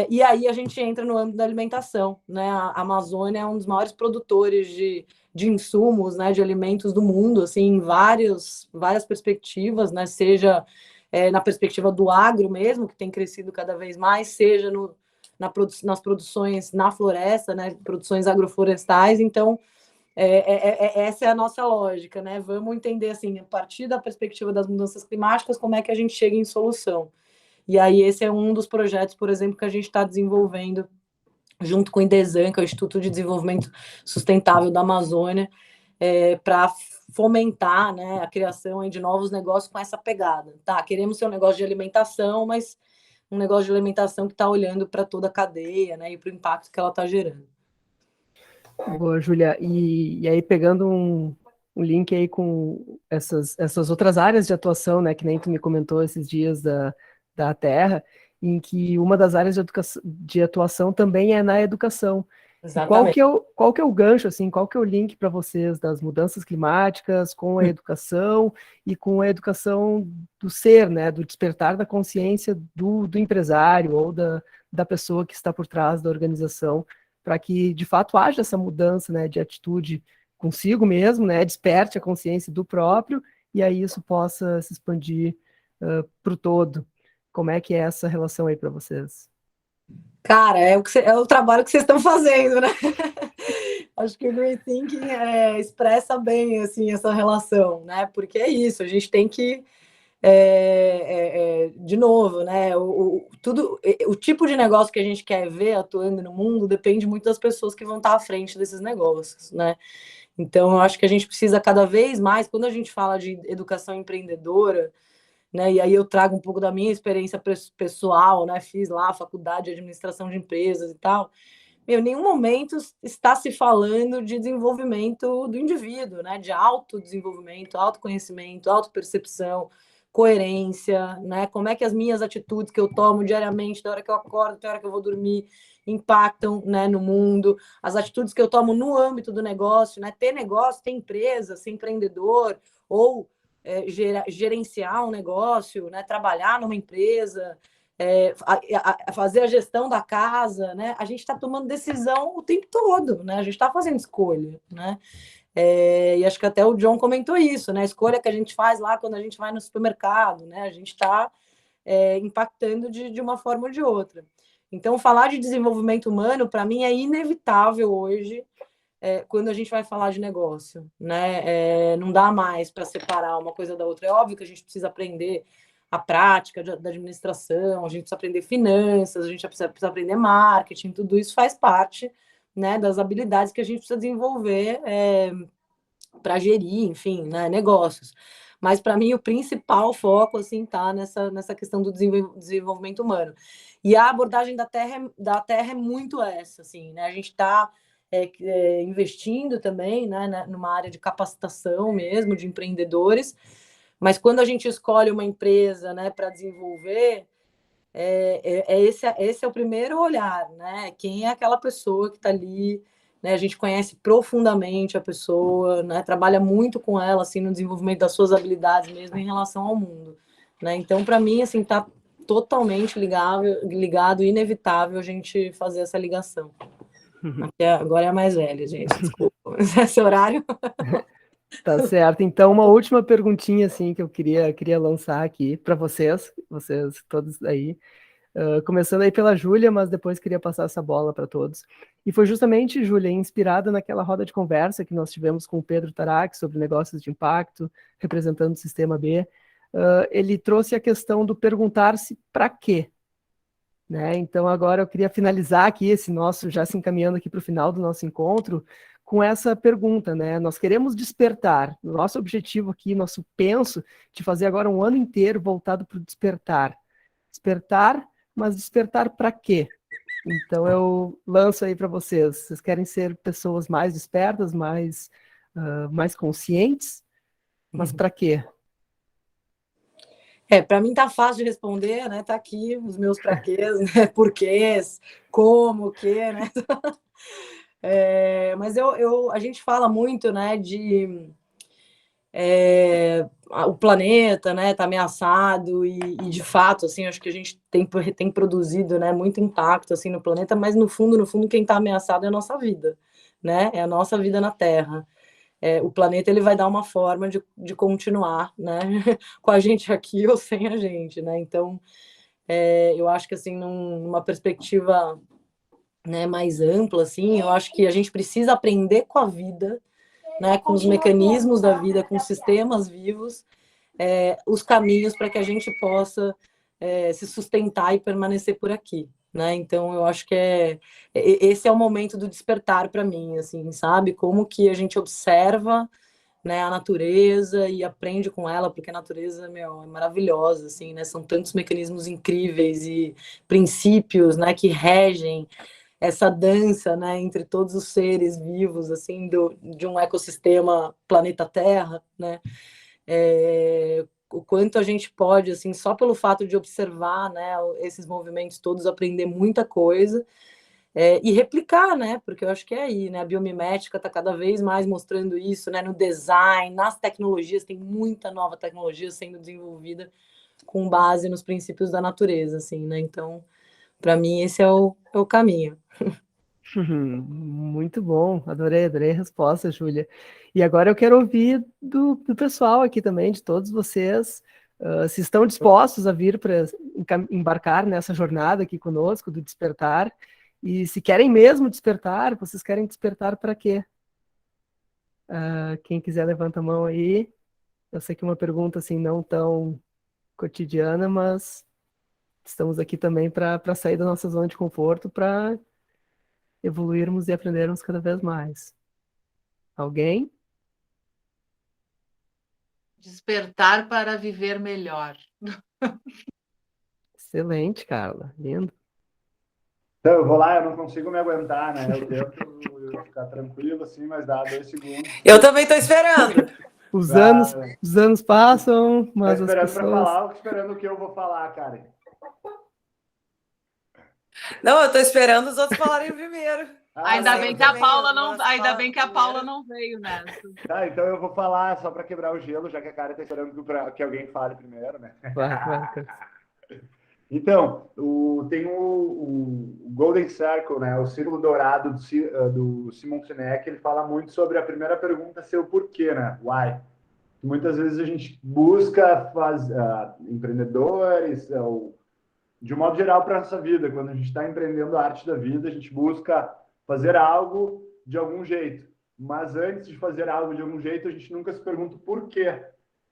E aí a gente entra no âmbito da alimentação, né? A Amazônia é um dos maiores produtores de de insumos, né, de alimentos do mundo, assim, em várias perspectivas, né, seja na perspectiva do agro mesmo, que tem crescido cada vez mais, seja nas produções na floresta, né, produções agroflorestais. Então, essa é a nossa lógica, né? Vamos entender, assim, a partir da perspectiva das mudanças climáticas, como é que a gente chega em solução. E aí esse é um dos projetos, por exemplo, que a gente está desenvolvendo junto com o IDESAN, que é o Instituto de Desenvolvimento Sustentável da Amazônia, para fomentar, né, a criação aí de novos negócios com essa pegada. Tá, queremos ser um negócio de alimentação, mas um negócio de alimentação que está olhando para toda a cadeia, né, e para o impacto que ela está gerando. Boa, Júlia. E aí, pegando um link aí com essas outras áreas de atuação, né, que nem tu me comentou esses dias da Terra, em que uma das áreas de atuação também é na educação. Exatamente. Qual que é o gancho, assim, qual que é o link para vocês das mudanças climáticas com a educação e com a educação do ser, né, do despertar da consciência do empresário ou da pessoa que está por trás da organização, para que, de fato, haja essa mudança, né, de atitude consigo mesmo, né, desperte a consciência do próprio, e aí isso possa se expandir para o todo. Como é que é essa relação aí para vocês? Cara, é o trabalho que vocês estão fazendo, né? Acho que o Green Thinking expressa bem, assim, essa relação, né? Porque é isso, a gente tem que, de novo, né? O tipo de negócio que a gente quer ver atuando no mundo depende muito das pessoas que vão estar à frente desses negócios, né? Então, eu acho que a gente precisa cada vez mais, quando a gente fala de educação empreendedora, né, e aí eu trago um pouco da minha experiência pessoal, né, fiz lá a faculdade de administração de empresas e tal, em nenhum momento está se falando de desenvolvimento do indivíduo, né, de autodesenvolvimento, autoconhecimento, autopercepção, coerência, né, como é que as minhas atitudes que eu tomo diariamente, da hora que eu acordo até a hora que eu vou dormir, impactam, né, no mundo, as atitudes que eu tomo no âmbito do negócio, né, ter negócio, ter empresa, ser empreendedor, ou gerenciar um negócio, né, trabalhar numa empresa, fazer a gestão da casa, né? A gente está tomando decisão o tempo todo, né? A gente está fazendo escolha, né? E acho que até o John comentou isso, né? A escolha que a gente faz lá quando a gente vai no supermercado, né? A gente está impactando de uma forma ou de outra. Então, falar de desenvolvimento humano, para mim, é inevitável hoje, quando a gente vai falar de negócio, né? Não dá mais para separar uma coisa da outra. É óbvio que a gente precisa aprender a prática da administração, a gente precisa aprender finanças, a gente precisa aprender marketing, tudo isso faz parte, né, das habilidades que a gente precisa desenvolver para gerir, enfim, né, negócios. Mas, para mim, o principal foco, assim, tá nessa questão do desenvolvimento humano. E a abordagem da Terra é muito essa, assim, né? A gente está investindo também, né, numa área de capacitação mesmo, de empreendedores, mas quando a gente escolhe uma empresa, né, para desenvolver, esse é o primeiro olhar, né? Quem é aquela pessoa que está ali, né? A gente conhece profundamente a pessoa, né? Trabalha muito com ela, assim, no desenvolvimento das suas habilidades mesmo em relação ao mundo, né? Então, para mim, assim, está totalmente ligado, inevitável a gente fazer essa ligação. Agora é a mais velha, gente, desculpa, mas esse horário... Tá certo. Então, uma última perguntinha, assim, que eu queria lançar aqui para vocês todos aí, começando aí pela Júlia, mas depois queria passar essa bola para todos. E foi justamente, Júlia, inspirada naquela roda de conversa que nós tivemos com o Pedro Tarac sobre negócios de impacto, representando o Sistema B. Ele trouxe a questão do perguntar-se para quê, né? Então, agora eu queria finalizar aqui já se encaminhando aqui para o final do nosso encontro, com essa pergunta, né? Nós queremos despertar. Nosso objetivo aqui, nosso penso, de fazer agora um ano inteiro voltado para o despertar. Despertar, mas despertar para quê? Então, eu lanço aí para vocês. Vocês querem ser pessoas mais despertas, mais conscientes? Mas para quê? Para mim tá fácil de responder, né? Tá aqui os meus para quês, né? Porquês, como, o quê, né? Mas a gente fala muito, né, de o planeta, né, tá ameaçado e de fato, assim, acho que a gente tem produzido, né, muito impacto, assim, no planeta, mas no fundo, quem tá ameaçado é a nossa vida, né, é a nossa vida na Terra. o planeta ele vai dar uma forma de continuar, né, com a gente aqui ou sem a gente, né? Então, eu acho que assim, numa perspectiva, né, mais ampla, assim, eu acho que a gente precisa aprender com a vida, né, com os mecanismos da vida, com os sistemas vivos, os caminhos para que a gente possa se sustentar e permanecer por aqui, né? Então, eu acho que esse é o momento do despertar para mim, assim, sabe? Como que a gente observa, né, a natureza e aprende com ela, porque a natureza, meu, é maravilhosa, assim, né? São tantos mecanismos incríveis e princípios, né, que regem essa dança, né, entre todos os seres vivos, assim, de um ecossistema planeta Terra, né? O quanto a gente pode, assim, só pelo fato de observar, né, esses movimentos todos, aprender muita coisa e replicar, né, porque eu acho que é aí, né, a biomimética está cada vez mais mostrando isso, né, no design, nas tecnologias, tem muita nova tecnologia sendo desenvolvida com base nos princípios da natureza, assim, né, então, para mim, esse é o caminho. Muito bom, adorei a resposta, Júlia. E agora eu quero ouvir do pessoal aqui também, de todos vocês, se estão dispostos a vir para embarcar nessa jornada aqui conosco, do despertar, e se querem mesmo despertar, vocês querem despertar para quê? Quem quiser levanta a mão aí. Eu sei que é uma pergunta assim não tão cotidiana, mas estamos aqui também para sair da nossa zona de conforto, para evoluirmos e aprendermos cada vez mais. Alguém? Despertar para viver melhor. Excelente, Carla. Lindo. Então, eu vou lá, eu não consigo me aguentar, né? Eu tento ficar tranquilo, assim, mas dá 2 segundos. Eu também estou esperando. Os anos passam, mas esperando as pessoas... para falar ou esperando o que eu vou falar, Karen? Não, eu estou esperando os outros falarem primeiro. Ainda bem que a Paula não veio nessa. Tá, então eu vou falar só para quebrar o gelo, já que a Karen está esperando que alguém fale primeiro, né? Vai. Então, tem o Golden Circle, né? O círculo dourado do Simon Sinek, ele fala muito sobre a primeira pergunta ser o porquê, né? Why? Muitas vezes a gente busca empreendedores, de um modo geral, para a nossa vida. Quando a gente está empreendendo a arte da vida, a gente busca fazer algo de algum jeito. Mas antes de fazer algo de algum jeito, a gente nunca se pergunta o porquê.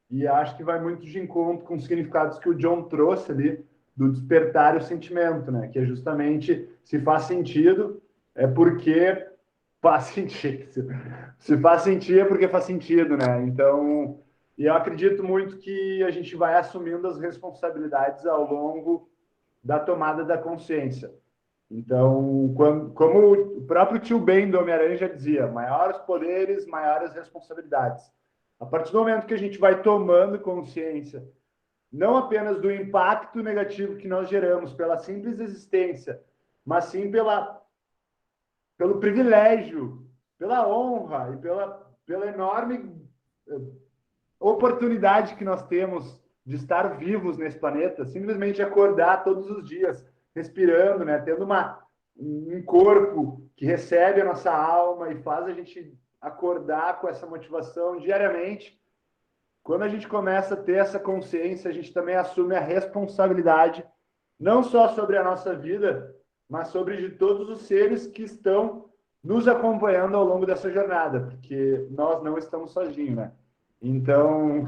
E acho que vai muito de encontro com os significados que o John trouxe ali, do despertar e o sentimento, né? Que é justamente, se faz sentido, é porque faz sentido. Se faz sentido, é porque faz sentido, né? Então, e eu acredito muito que a gente vai assumindo as responsabilidades ao longo da tomada da consciência. Então, como o próprio tio Ben do Homem-Aranha já dizia, maiores poderes, maiores responsabilidades. A partir do momento que a gente vai tomando consciência, não apenas do impacto negativo que nós geramos pela simples existência, mas sim pelo privilégio, pela honra e pela enorme oportunidade que nós temos de estar vivos nesse planeta, simplesmente acordar todos os dias, respirando, né? Tendo um corpo que recebe a nossa alma e faz a gente acordar com essa motivação diariamente. Quando a gente começa a ter essa consciência, a gente também assume a responsabilidade, não só sobre a nossa vida, mas sobre de todos os seres que estão nos acompanhando ao longo dessa jornada, porque nós não estamos sozinhos, né? Então,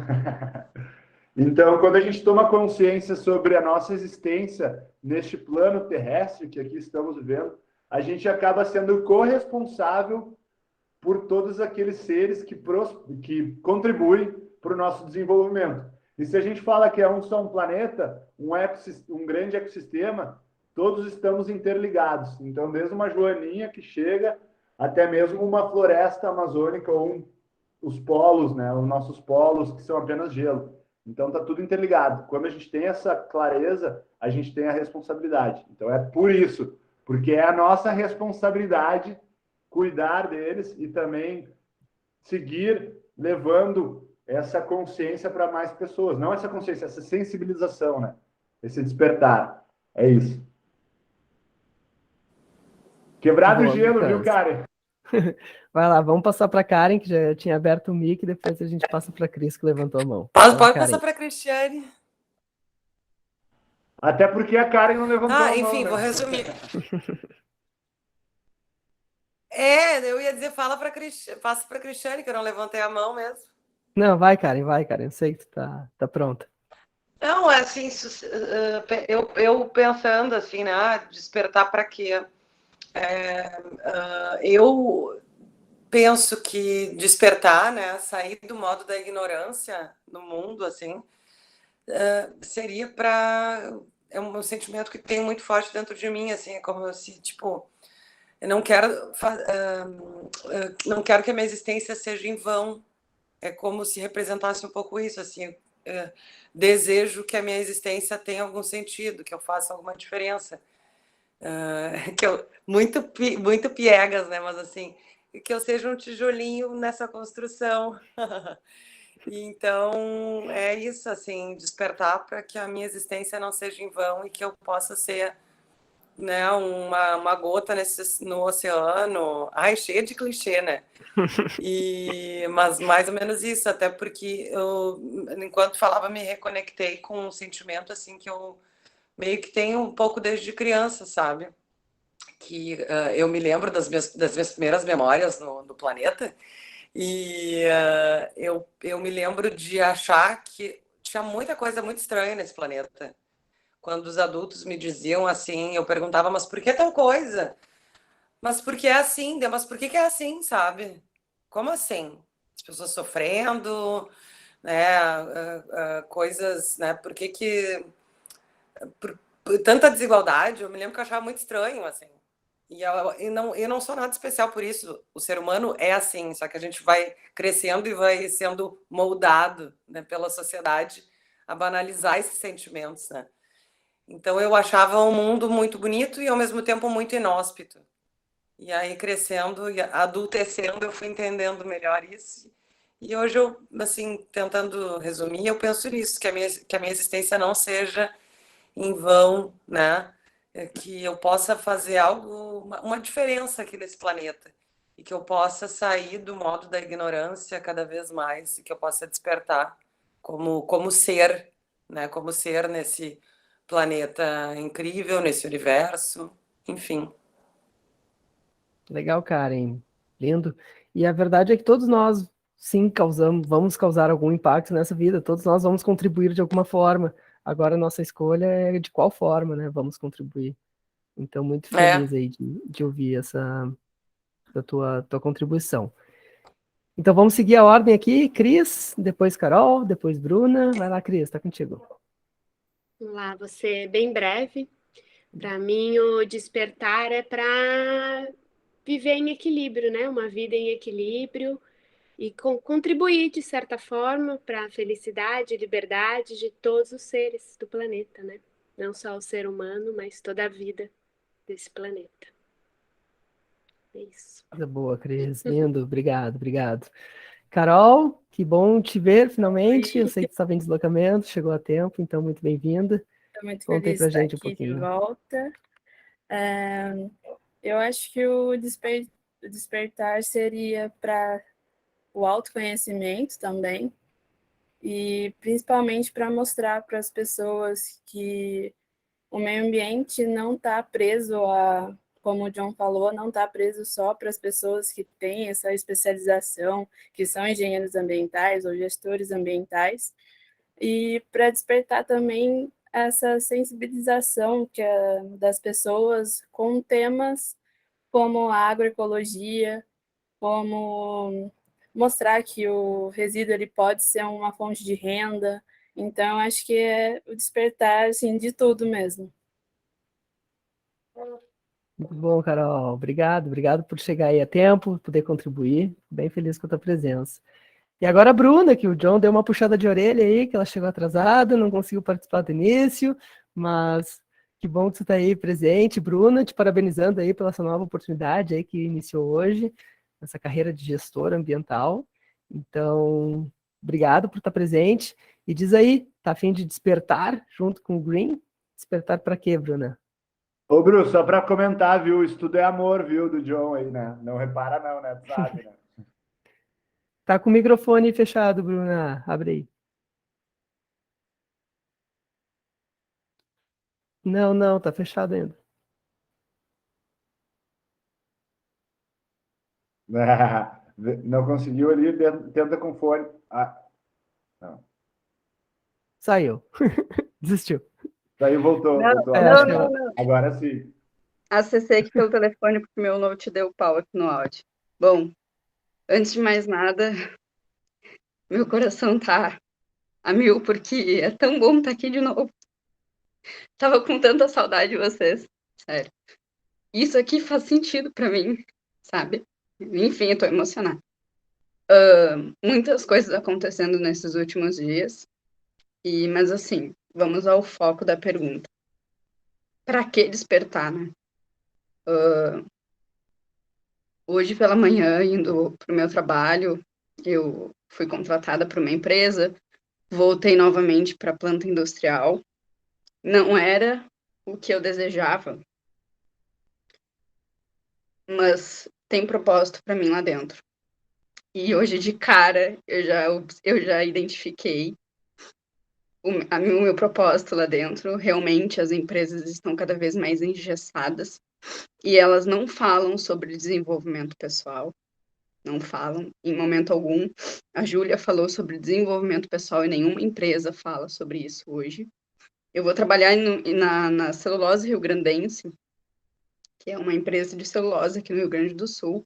quando a gente toma consciência sobre a nossa existência neste plano terrestre que aqui estamos vivendo, a gente acaba sendo corresponsável por todos aqueles seres que contribuem para o nosso desenvolvimento. E se a gente fala que é só um planeta, um grande ecossistema, todos estamos interligados. Então, desde uma joaninha que chega até mesmo uma floresta amazônica ou os polos, né? Os nossos polos, que são apenas gelo. Então, está tudo interligado. Quando a gente tem essa clareza, a gente tem a responsabilidade. Então, é por isso, porque é a nossa responsabilidade cuidar deles e também seguir levando essa consciência para mais pessoas. Não essa consciência, essa sensibilização, né? Esse despertar. É isso. Quebrado o gelo, viu, Karen? Vai lá, vamos passar para Karen, que já tinha aberto o mic, depois a gente passa para Cris, que levantou a mão. Pode Vai lá, passar Karen. para a Cristiane. Até porque a Karen não levantou a mão, Enfim, né? vou resumir. Eu ia dizer, passa para a Cristiane, que eu não levantei a mão mesmo. Não, vai, Karen, eu sei que tu tá pronta. Não, é assim, eu pensando assim, né, despertar para quê? Eu penso que despertar, né, sair do modo da ignorância no mundo, assim, seria para... É um sentimento que tem muito forte dentro de mim, assim, é como se, tipo, eu não quero que a minha existência seja em vão. É como se representasse um pouco isso, assim, desejo que a minha existência tenha algum sentido, que eu faça alguma diferença. Muito piegas, né? Mas assim, que eu seja um tijolinho nessa construção. Então, é isso, assim, despertar para que a minha existência não seja em vão e que eu possa ser, né, uma gota no oceano. Ai, cheia de clichê, né? Mas mais ou menos isso, até porque eu, enquanto falava, me reconectei com um sentimento assim que eu meio que tenho um pouco desde criança, sabe? Que eu me lembro das minhas primeiras memórias no planeta e eu me lembro de achar que tinha muita coisa muito estranha nesse planeta. Quando os adultos me diziam assim, eu perguntava, mas por que tal coisa? Mas por que é assim? Mas por que é assim, sabe? Como assim? As pessoas sofrendo, né? Coisas, né? Por tanta desigualdade? Eu me lembro que eu achava muito estranho, assim. E eu não sou nada especial por isso. O ser humano é assim, só que a gente vai crescendo e vai sendo moldado, né, pela sociedade a banalizar esses sentimentos, né? Então eu achava o mundo muito bonito e ao mesmo tempo muito inóspito. E aí, crescendo e adultecendo, eu fui entendendo melhor isso. E hoje eu, assim, tentando resumir, eu penso nisso, que a minha existência não seja em vão, né? Que eu possa fazer algo, uma diferença aqui nesse planeta. E que eu possa sair do modo da ignorância cada vez mais. E que eu possa despertar como ser, né? Como ser nesse planeta incrível, nesse universo, enfim. Legal, Karen. Lindo. E a verdade é que todos nós, sim, vamos causar algum impacto nessa vida, todos nós vamos contribuir de alguma forma. Agora, a nossa escolha é de qual forma, né? Vamos contribuir. Então, muito feliz aí de ouvir da tua contribuição. Então, vamos seguir a ordem aqui. Cris, depois Carol, depois Bruna. Vai lá, Cris, tá contigo. Vamos lá, vou ser bem breve. Para mim, o despertar é para viver em equilíbrio, né? Uma vida em equilíbrio e contribuir, de certa forma, para a felicidade e liberdade de todos os seres do planeta, né? Não só o ser humano, mas toda a vida desse planeta. É isso. Coisa boa, Cris. Lindo. Obrigado. Carol, que bom te ver finalmente. Eu sei que você estava em deslocamento, chegou a tempo, então muito bem-vinda. Estou muito Conta aí feliz pra de estar gente um aqui de pouquinho. volta. Eu acho que o despertar seria para o autoconhecimento também, e principalmente para mostrar para as pessoas que o meio ambiente não está preso a, como o John falou, não está preso só para as pessoas que têm essa especialização, que são engenheiros ambientais ou gestores ambientais, e para despertar também essa sensibilização das pessoas com temas como a agroecologia, como mostrar que o resíduo ele pode ser uma fonte de renda. Então, acho que é o despertar assim, de tudo mesmo. Muito bom, Carol. Obrigado por chegar aí a tempo, poder contribuir. Bem feliz com a tua presença. E agora a Bruna, que o John deu uma puxada de orelha aí, que ela chegou atrasada, não conseguiu participar do início, mas que bom que você está aí presente. Bruna, te parabenizando aí pela sua nova oportunidade aí que iniciou hoje, essa carreira de gestora ambiental. Então, obrigado por estar presente. E diz aí, tá a fim de despertar junto com o Green? Despertar para quê, Bruna? Ô, Bruno, só para comentar, viu? Isso tudo é amor, viu, do John aí, né? Não repara não, né? Tu sabe, né? Tá com o microfone fechado, Bruna. Abre aí. Não, tá fechado ainda. Não conseguiu ali, tenta com fone. Ah, não. Saiu. Desistiu. Daí voltou, Não, voltou. acho que não. Agora sim. Acessei aqui pelo telefone porque meu note deu pau aqui no áudio. Bom, antes de mais nada, meu coração tá a mil porque é tão bom estar aqui de novo. Tava com tanta saudade de vocês, sério. Isso aqui faz sentido pra mim, sabe? Enfim, eu tô emocionada. Muitas coisas acontecendo nesses últimos dias, mas assim, vamos ao foco da pergunta. Pra que despertar, né? Hoje pela manhã, indo pro meu trabalho, eu fui contratada por uma empresa, voltei novamente para a planta industrial. Não era o que eu desejava, mas tem propósito para mim lá dentro. E hoje de cara eu já identifiquei o meu propósito lá dentro. Realmente as empresas estão cada vez mais engessadas e elas não falam sobre desenvolvimento pessoal. Não falam em momento algum. A Júlia falou sobre desenvolvimento pessoal e nenhuma empresa fala sobre isso hoje. Eu vou trabalhar na Celulose Rio Grandense, que é uma empresa de celulose aqui no Rio Grande do Sul.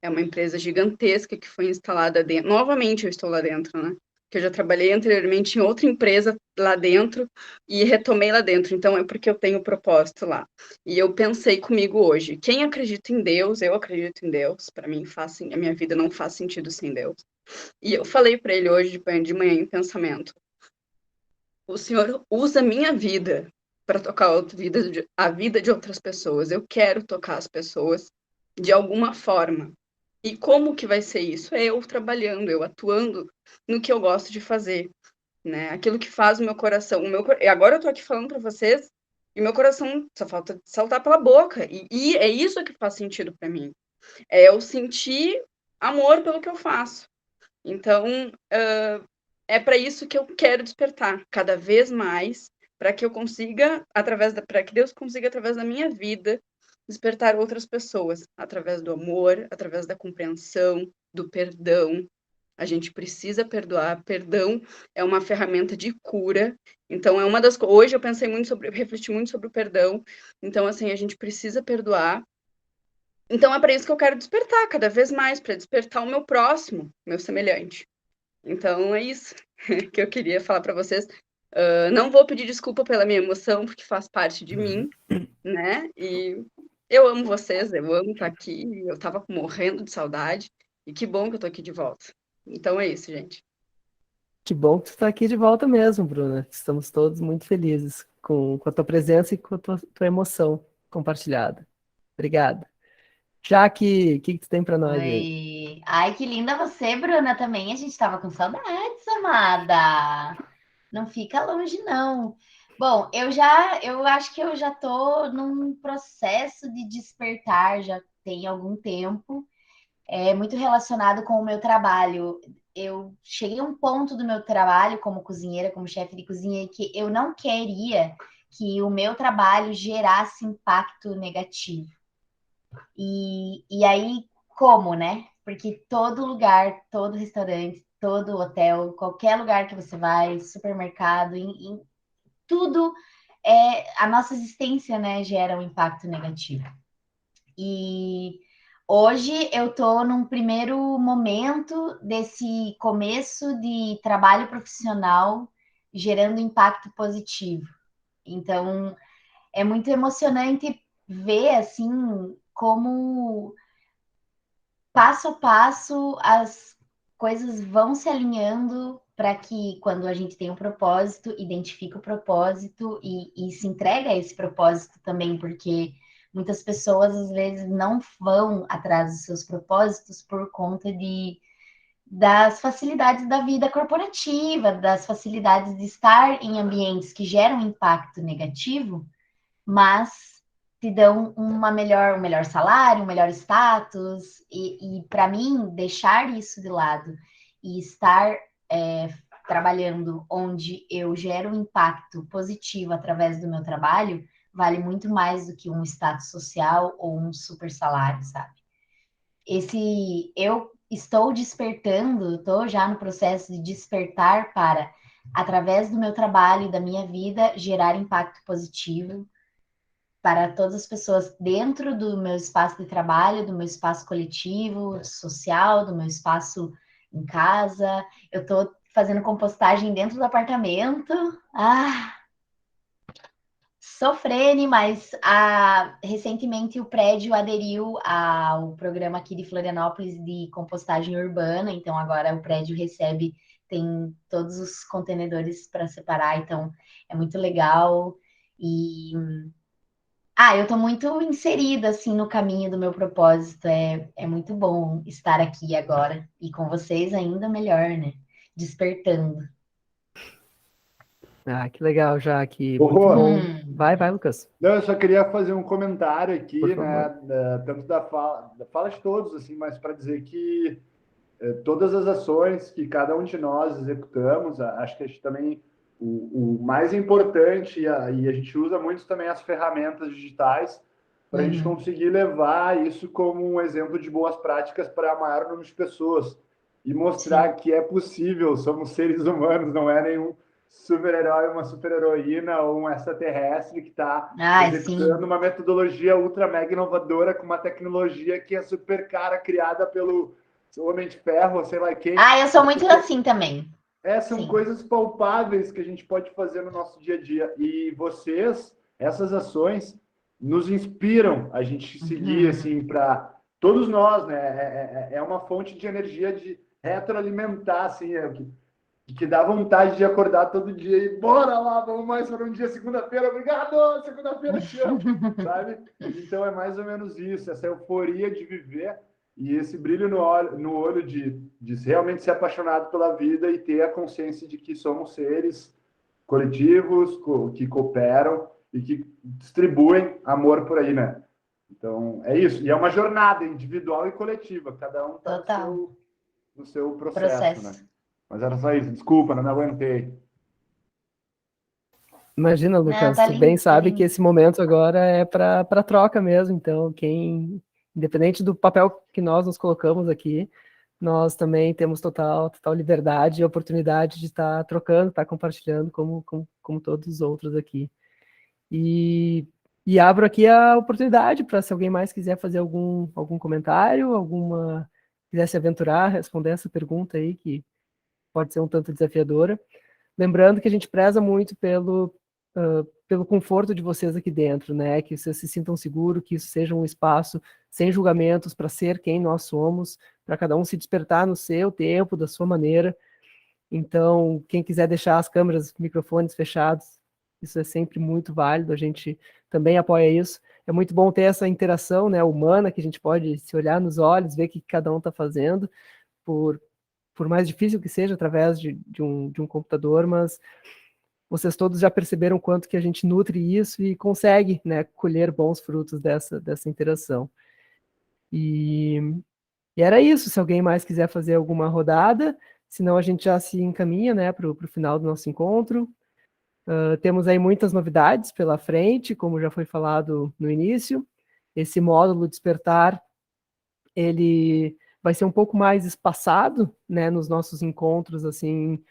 É uma empresa gigantesca que foi instalada dentro. Novamente eu estou lá dentro, né? Que eu já trabalhei anteriormente em outra empresa lá dentro e retomei lá dentro. Então é porque eu tenho propósito lá. E eu pensei comigo hoje, quem acredita em Deus, eu acredito em Deus. Para mim a minha vida não faz sentido sem Deus. E eu falei para ele hoje de manhã em pensamento: o Senhor usa a minha vida para tocar a vida de outras pessoas. Eu quero tocar as pessoas de alguma forma. E como que vai ser isso? É eu trabalhando, eu atuando no que eu gosto de fazer, né? Aquilo que faz o meu coração. E agora eu tô aqui falando para vocês e meu coração só falta saltar pela boca. E é isso que faz sentido para mim. É eu sentir amor pelo que eu faço. Então, é para isso que eu quero despertar cada vez mais, para que eu consiga, para que Deus consiga, através da minha vida, despertar outras pessoas, através do amor, através da compreensão, do perdão. A gente precisa perdoar. Perdão é uma ferramenta de cura. Então, é uma das coisas. Hoje eu refleti muito sobre o perdão. Então, assim, a gente precisa perdoar. Então, é para isso que eu quero despertar cada vez mais, para despertar o meu próximo, meu semelhante. Então, é isso que eu queria falar para vocês. Não vou pedir desculpa pela minha emoção, porque faz parte de mim, né? E eu amo vocês, eu amo estar aqui. Eu estava morrendo de saudade. E que bom que eu tô aqui de volta. Então é isso, gente. Que bom que tu está aqui de volta mesmo, Bruna. Estamos todos muito felizes com a tua presença e com a tua emoção compartilhada. Obrigada. Jaque, o que tu tem para nós aí? Oi. Ai, que linda você, Bruna, também. A gente estava com saudades, amada. Não fica longe, não. Bom, eu acho que eu já tô num processo de despertar, já tem algum tempo. É muito relacionado com o meu trabalho. Eu cheguei a um ponto do meu trabalho como cozinheira, como chefe de cozinha, que eu não queria que o meu trabalho gerasse impacto negativo. E aí, como, né? Porque todo lugar, todo restaurante, todo hotel, qualquer lugar que você vai, supermercado, em tudo, a nossa existência, né, gera um impacto negativo. E hoje eu estou num primeiro momento desse começo de trabalho profissional gerando impacto positivo. Então, é muito emocionante ver, assim, como passo a passo as coisas vão se alinhando para que quando a gente tem um propósito, identifica o propósito e se entrega a esse propósito também, porque muitas pessoas às vezes não vão atrás dos seus propósitos por conta das facilidades da vida corporativa, das facilidades de estar em ambientes que geram impacto negativo, mas te dão um melhor salário, um melhor status, e para mim, deixar isso de lado e estar trabalhando onde eu gero um impacto positivo através do meu trabalho, vale muito mais do que um status social ou um super salário, sabe? Eu estou despertando, estou já no processo de despertar para, através do meu trabalho e da minha vida, gerar impacto positivo para todas as pessoas dentro do meu espaço de trabalho, do meu espaço coletivo, social, do meu espaço em casa. Eu estou fazendo compostagem dentro do apartamento. Sofrendo, mas recentemente o prédio aderiu ao programa aqui de Florianópolis de compostagem urbana, então agora o prédio tem todos os contenedores para separar, então é muito legal. E eu estou muito inserida assim no caminho do meu propósito. É muito bom estar aqui agora e com vocês ainda melhor, né? Despertando. Que legal, Jaque. Ô, Muito Rô. bom. Vai, Lucas. Não, eu só queria fazer um comentário aqui, Por favor. né? Tanto da fala de todos, assim, mas para dizer que todas as ações que cada um de nós executamos, acho que a gente também o mais importante, e a gente usa muito também as ferramentas digitais para a gente conseguir levar isso como um exemplo de boas práticas para o maior número de pessoas e mostrar que é possível, somos seres humanos, não é nenhum super-herói, uma super-heroína ou um extraterrestre que está executando uma metodologia ultra mega inovadora com uma tecnologia que é super cara, criada pelo Homem de Ferro, sei lá quem. Eu sou muito assim também. São coisas palpáveis que a gente pode fazer no nosso dia a dia. E essas ações, nos inspiram a gente seguir, assim, para todos nós, né? É uma fonte de energia de retroalimentar, assim, que dá vontade de acordar todo dia e bora lá, vamos mais para um dia, segunda-feira, obrigado, segunda-feira te amo, sabe? Então é mais ou menos isso, essa euforia de viver e esse brilho no olho de realmente ser apaixonado pela vida e ter a consciência de que somos seres coletivos, que cooperam e que distribuem amor por aí, né? Então, é isso. E é uma jornada individual e coletiva. Cada um está no seu processo, né? Mas era só isso. Desculpa, não me aguentei. Imagina, Lucas, tu bem sabe que esse momento agora é para troca mesmo. Então, independente do papel que nós nos colocamos aqui, nós também temos total liberdade e oportunidade de estar trocando, estar compartilhando como todos os outros aqui. E abro aqui a oportunidade para se alguém mais quiser fazer algum comentário, quiser se aventurar, responder essa pergunta aí, que pode ser um tanto desafiadora. Lembrando que a gente preza muito pelo conforto de vocês aqui dentro, né? Que vocês se sintam seguros, que isso seja um espaço sem julgamentos para ser quem nós somos, para cada um se despertar no seu tempo, da sua maneira. Então, quem quiser deixar as câmeras, microfones fechados, isso é sempre muito válido, a gente também apoia isso. É muito bom ter essa interação, né, humana, que a gente pode se olhar nos olhos, ver o que cada um está fazendo, por mais difícil que seja, através de um computador, mas vocês todos já perceberam quanto que a gente nutre isso e consegue, né, colher bons frutos dessa interação. E era isso. Se alguém mais quiser fazer alguma rodada, senão a gente já se encaminha, né, para o final do nosso encontro. Temos aí muitas novidades pela frente, como já foi falado no início. Esse módulo Despertar, ele vai ser um pouco mais espaçado, né, nos nossos encontros, assim,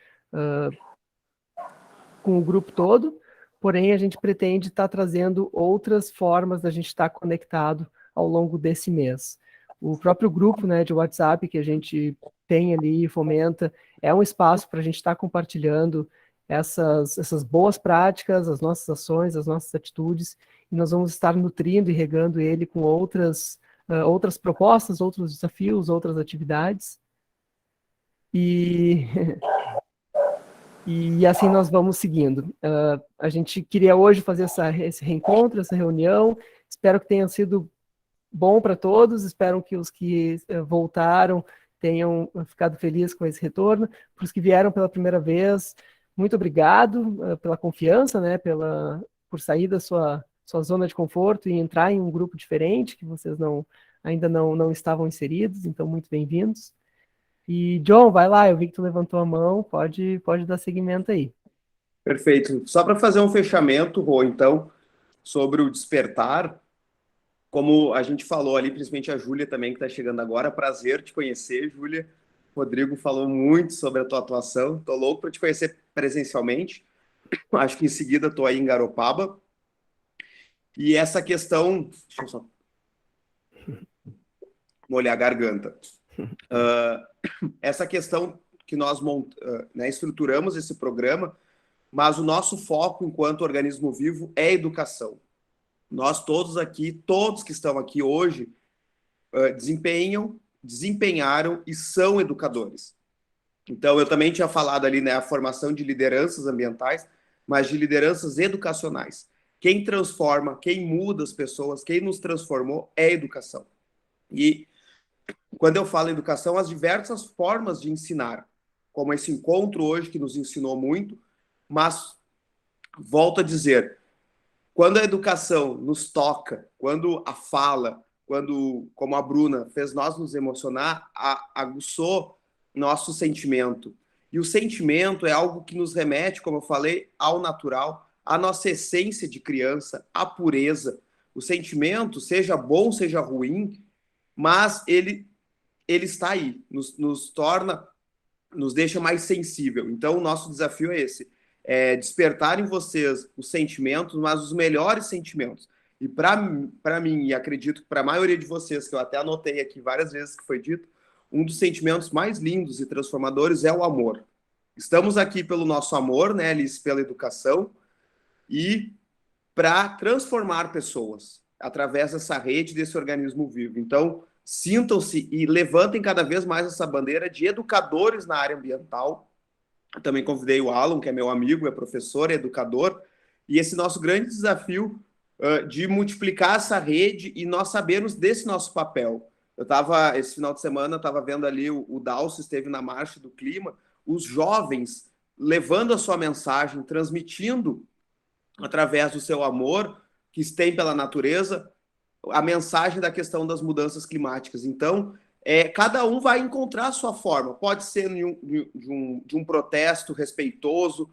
com o grupo todo, porém a gente pretende estar trazendo outras formas da gente estar conectado ao longo desse mês. O próprio grupo, né, de WhatsApp que a gente tem ali e fomenta, é um espaço para a gente estar compartilhando essas boas práticas, as nossas ações, as nossas atitudes, e nós vamos estar nutrindo e regando ele com outras propostas, outros desafios, outras atividades. E assim nós vamos seguindo. A gente queria hoje fazer esse reencontro, essa reunião. Espero que tenha sido bom para todos. Espero que os que voltaram tenham ficado felizes com esse retorno. Para os que vieram pela primeira vez, muito obrigado pela confiança, né, por sair da sua sua zona de conforto e entrar em um grupo diferente, que vocês ainda não estavam inseridos, então muito bem-vindos. E, John, vai lá, eu vi que tu levantou a mão, pode dar seguimento aí. Perfeito. Só para fazer um fechamento, Rô, então, sobre o despertar, como a gente falou ali, principalmente a Júlia também, que está chegando agora, prazer te conhecer, Júlia. Rodrigo falou muito sobre a tua atuação, estou louco para te conhecer presencialmente, acho que em seguida estou aí em Garopaba. E essa questão... Deixa eu só molhar a garganta. Essa questão que nós estruturamos esse programa, mas o nosso foco enquanto organismo vivo é educação. Nós todos aqui, todos que estão aqui hoje, desempenharam e são educadores. Então, eu também tinha falado ali, né, a formação de lideranças ambientais, mas de lideranças educacionais. Quem transforma, quem muda as pessoas, quem nos transformou é a educação. E quando eu falo educação, as diversas formas de ensinar, como esse encontro hoje que nos ensinou muito, mas volto a dizer, quando a educação nos toca, quando a fala, quando, como a Bruna fez nós nos emocionar, aguçou nosso sentimento. E o sentimento é algo que nos remete, como eu falei, ao natural, à nossa essência de criança, à pureza. O sentimento, seja bom, seja ruim, mas ele está aí, nos torna, nos deixa mais sensível. Então, o nosso desafio é esse, despertar em vocês os sentimentos, mas os melhores sentimentos. E para mim, e acredito que para a maioria de vocês, que eu até anotei aqui várias vezes que foi dito, um dos sentimentos mais lindos e transformadores é o amor. Estamos aqui pelo nosso amor, né, Alice, pela educação, e para transformar pessoas através dessa rede, desse organismo vivo. Então, sintam-se e levantem cada vez mais essa bandeira de educadores na área ambiental. Eu também convidei o Alan, que é meu amigo, é professor, é educador, e esse nosso grande desafio de multiplicar essa rede e nós sabermos desse nosso papel. Esse final de semana, estava vendo ali, o Dalcio esteve na Marcha do Clima, os jovens levando a sua mensagem, transmitindo através do seu amor que tem pela natureza, a mensagem da questão das mudanças climáticas. Então, cada um vai encontrar a sua forma. Pode ser de um protesto respeitoso,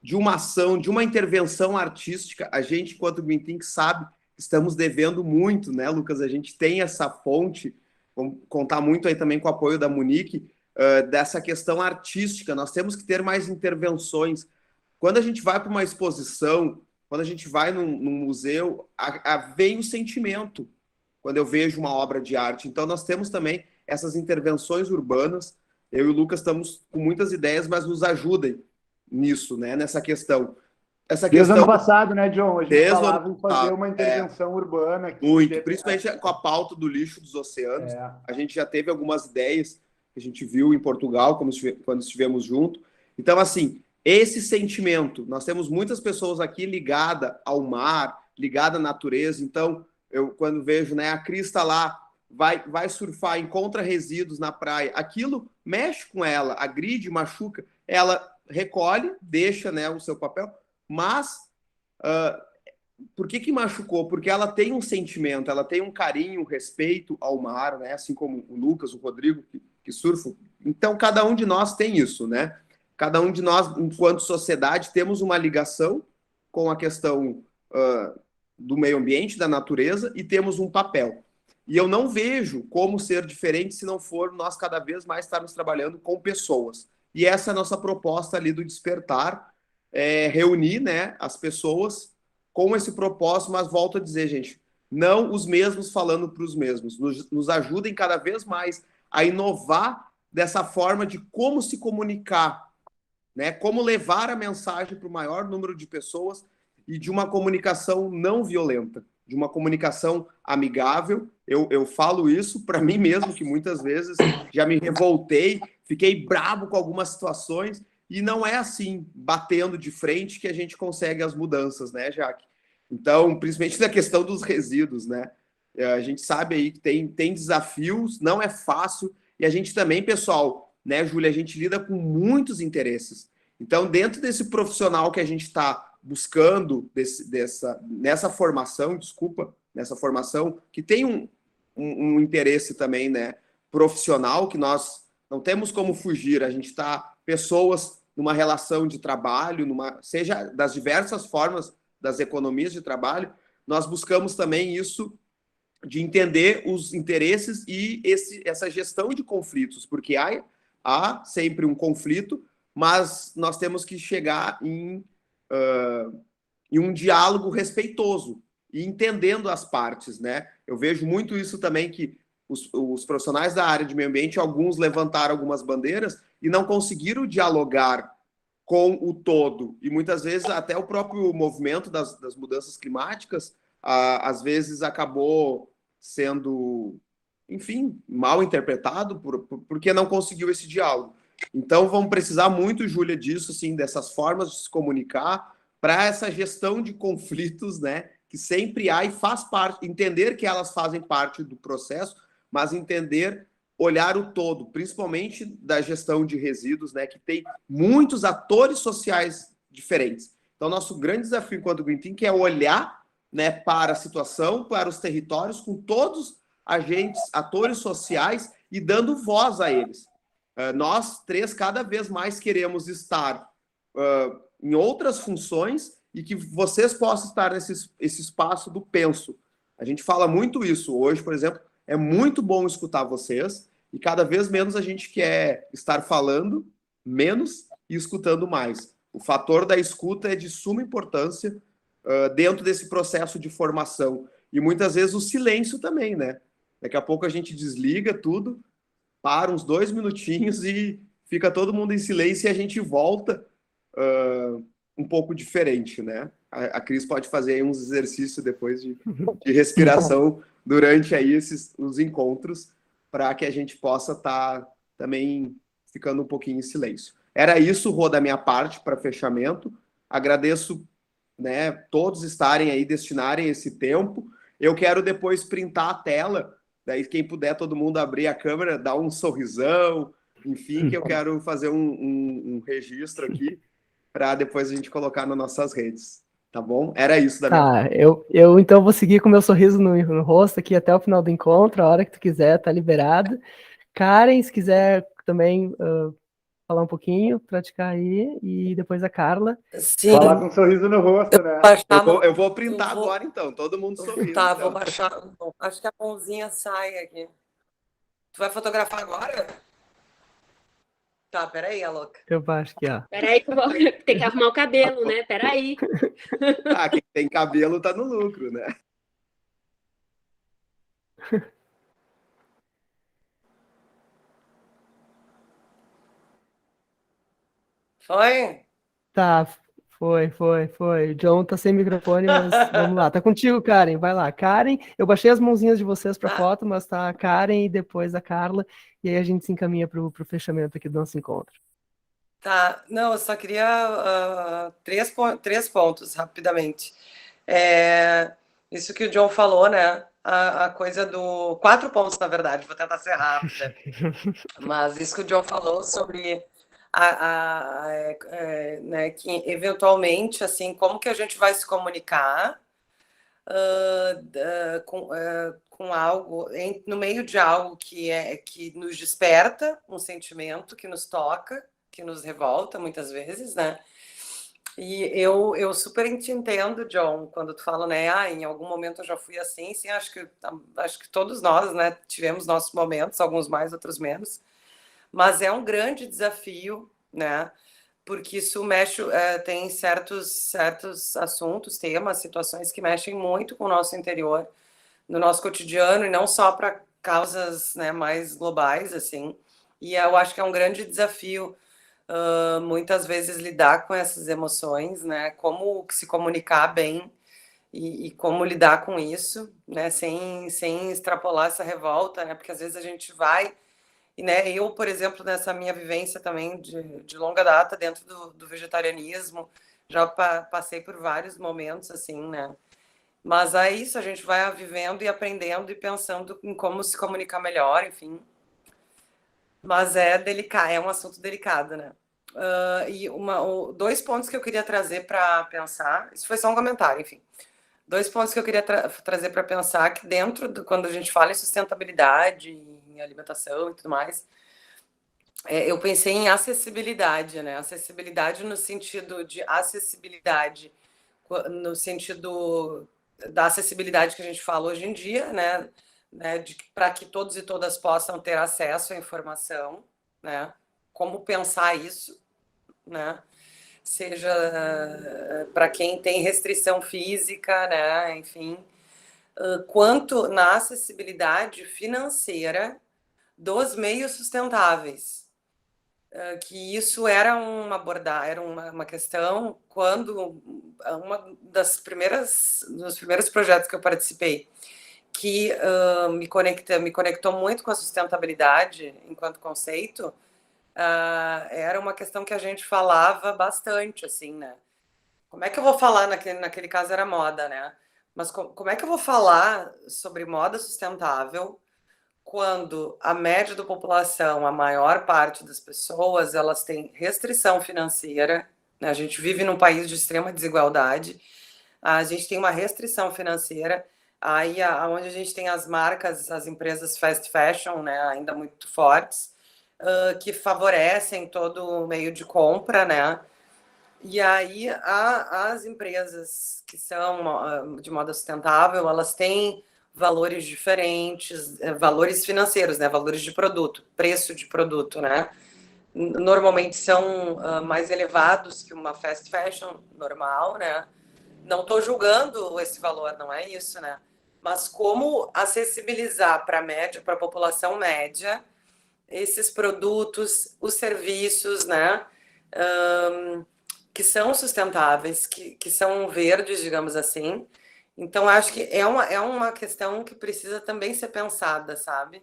de uma ação, de uma intervenção artística. A gente, enquanto Green Think, sabe que estamos devendo muito, né, Lucas? A gente tem essa fonte, vamos contar muito aí também com o apoio da Monique, dessa questão artística. Nós temos que ter mais intervenções. Quando a gente vai para uma exposição, quando a gente vai num museu, vem o sentimento quando eu vejo uma obra de arte. Então, nós temos também essas intervenções urbanas. Eu e o Lucas estamos com muitas ideias, mas nos ajudem nisso, né? Nessa questão. Desde o ano passado, né, John? A gente falava em fazer uma intervenção urbana. Aqui, muito, principalmente com a pauta do lixo dos oceanos. A gente já teve algumas ideias que a gente viu em Portugal, quando estivemos juntos. Então, assim, esse sentimento, nós temos muitas pessoas aqui ligadas ao mar, ligadas à natureza. Então, eu quando vejo, né, a Cris está lá, vai surfar, encontra resíduos na praia, aquilo mexe com ela, agride, machuca, ela recolhe, deixa, né, o seu papel, mas por que machucou? Porque ela tem um sentimento, ela tem um carinho, um respeito ao mar, né, assim como o Lucas, o Rodrigo, que surfam. Então, cada um de nós tem isso, né? Cada um de nós, enquanto sociedade, temos uma ligação com a questão do meio ambiente, da natureza, e temos um papel. E eu não vejo como ser diferente se não for nós cada vez mais estarmos trabalhando com pessoas. E essa é a nossa proposta ali do Despertar, reunir, né, as pessoas com esse propósito, mas volto a dizer, gente, não os mesmos falando para os mesmos. Nos ajudem cada vez mais a inovar dessa forma de como se comunicar, né? Como levar a mensagem para o maior número de pessoas e de uma comunicação não violenta, de uma comunicação amigável. Eu falo isso para mim mesmo, que muitas vezes já me revoltei, fiquei bravo com algumas situações, e não é assim, batendo de frente, que a gente consegue as mudanças, né, Jaque? Então, principalmente na questão dos resíduos, né? A gente sabe aí que tem desafios, não é fácil, e a gente também, pessoal, né, Júlia, a gente lida com muitos interesses. Então, dentro desse profissional que a gente está buscando nessa formação, que tem um interesse também, né, profissional, que nós não temos como fugir. A gente está pessoas numa relação de trabalho, seja das diversas formas das economias de trabalho, nós buscamos também isso de entender os interesses e essa gestão de conflitos, porque há sempre um conflito, mas nós temos que chegar em um diálogo respeitoso e entendendo as partes, né? Eu vejo muito isso também, que os profissionais da área de meio ambiente, alguns levantaram algumas bandeiras e não conseguiram dialogar com o todo. E muitas vezes até o próprio movimento das mudanças climáticas, às vezes acabou sendo, enfim, mal interpretado porque não conseguiu esse diálogo. Então vamos precisar muito, Júlia, disso, assim, dessas formas de se comunicar para essa gestão de conflitos, né, que sempre há e faz parte, entender que elas fazem parte do processo, mas entender, olhar o todo, principalmente da gestão de resíduos, né, que tem muitos atores sociais diferentes. Então, nosso grande desafio enquanto Green Think é olhar, né, para a situação, para os territórios, com todos os agentes, atores sociais e dando voz a eles. Nós três cada vez mais queremos estar em outras funções e que vocês possam estar esse espaço do penso. A gente fala muito isso. Hoje, por exemplo, é muito bom escutar vocês e cada vez menos a gente quer estar falando menos e escutando mais. O fator da escuta é de suma importância dentro desse processo de formação. E muitas vezes o silêncio também, né? Daqui a pouco a gente desliga tudo, para uns 2 minutinhos e fica todo mundo em silêncio e a gente volta um pouco diferente, né? A Cris pode fazer aí uns exercícios depois de respiração durante aí os encontros, para que a gente possa estar também ficando um pouquinho em silêncio. Era isso, Rô, da minha parte, para fechamento. Agradeço, né, todos estarem aí, destinarem esse tempo. Eu quero depois printar a tela, daí quem puder, todo mundo abrir a câmera, dar um sorrisão, enfim, que eu quero fazer um registro aqui para depois a gente colocar nas nossas redes, tá bom? Era isso da minha parte. Eu então vou seguir com meu sorriso no rosto aqui até o final do encontro, a hora que tu quiser, tá liberado. Karen, se quiser também falar um pouquinho, praticar aí, e depois a Carla. Sim. Falar com um sorriso no rosto, né? Eu vou printar agora, então. Todo mundo sorrindo. Tá, então. vou baixar. Acho que a mãozinha sai aqui. Tu vai fotografar agora? Tá, peraí, a louca. Eu baixo aqui, ó. Peraí que eu vou ter que arrumar o cabelo, né? Peraí. Quem tem cabelo tá no lucro, né? Foi? Tá, foi. O John tá sem microfone, mas vamos lá. Tá contigo, Karen. Vai lá. Karen, eu baixei as mãozinhas de vocês para foto, mas tá a Karen e depois a Carla. E aí a gente se encaminha pro fechamento aqui do nosso encontro. Tá, não, eu só queria três pontos, rapidamente. Isso que o John falou, né? A coisa do... 4 pontos, na verdade, vou tentar ser rápida. Mas isso que o John falou sobre... né, que eventualmente, assim, como que a gente vai se comunicar com algo, no meio de algo que nos desperta um sentimento, que nos toca, que nos revolta muitas vezes, né? E eu super te entendo, John, quando tu fala, né? Em algum momento eu já fui assim, sim, acho que todos nós, né, tivemos nossos momentos, alguns mais, outros menos. Mas é um grande desafio, né? Porque isso mexe, tem certos assuntos, temas, situações que mexem muito com o nosso interior, no nosso cotidiano, e não só para causas, né, mais globais, assim. E eu acho que é um grande desafio, muitas vezes, lidar com essas emoções, né? Como se comunicar bem e como lidar com isso, né? Sem extrapolar essa revolta, né? Porque às vezes a gente vai... E, né, eu, por exemplo, nessa minha vivência também de longa data dentro do vegetarianismo, já passei por vários momentos, assim, né? Mas é isso, a gente vai vivendo e aprendendo e pensando em como se comunicar melhor, enfim. Mas é um assunto delicado, né? E dois pontos que eu queria trazer para pensar, isso foi só um comentário, enfim. Dois pontos que eu queria trazer para pensar, que quando a gente fala em sustentabilidade, em alimentação e tudo mais, eu pensei em acessibilidade, né? Acessibilidade no sentido de acessibilidade, no sentido da acessibilidade que a gente fala hoje em dia, né? Para que todos e todas possam ter acesso à informação, né? Como pensar isso, né? Seja para quem tem restrição física, né? Enfim, quanto na acessibilidade financeira dos meios sustentáveis, que isso era uma questão quando dos primeiros projetos que eu participei, que me conectou muito com a sustentabilidade enquanto conceito, era uma questão que a gente falava bastante, assim, né? Como é que eu vou falar, naquele caso era moda, né? Mas como é que eu vou falar sobre moda sustentável quando a média da população, a maior parte das pessoas, elas têm restrição financeira, né? A gente vive num país de extrema desigualdade, a gente tem uma restrição financeira, aí onde a gente tem as marcas, as empresas fast fashion, né, ainda muito fortes, que favorecem todo o meio de compra, né? E aí as empresas que são de moda sustentável, elas têm valores diferentes, valores financeiros, né? Valores de produto, preço de produto, né? Normalmente são mais elevados que uma fast fashion normal, né? Não estou julgando esse valor, não é isso, né? Mas como acessibilizar para a população média esses produtos, os serviços, né? Que são sustentáveis, que são verdes, digamos assim. Então, acho que é uma questão que precisa também ser pensada, sabe?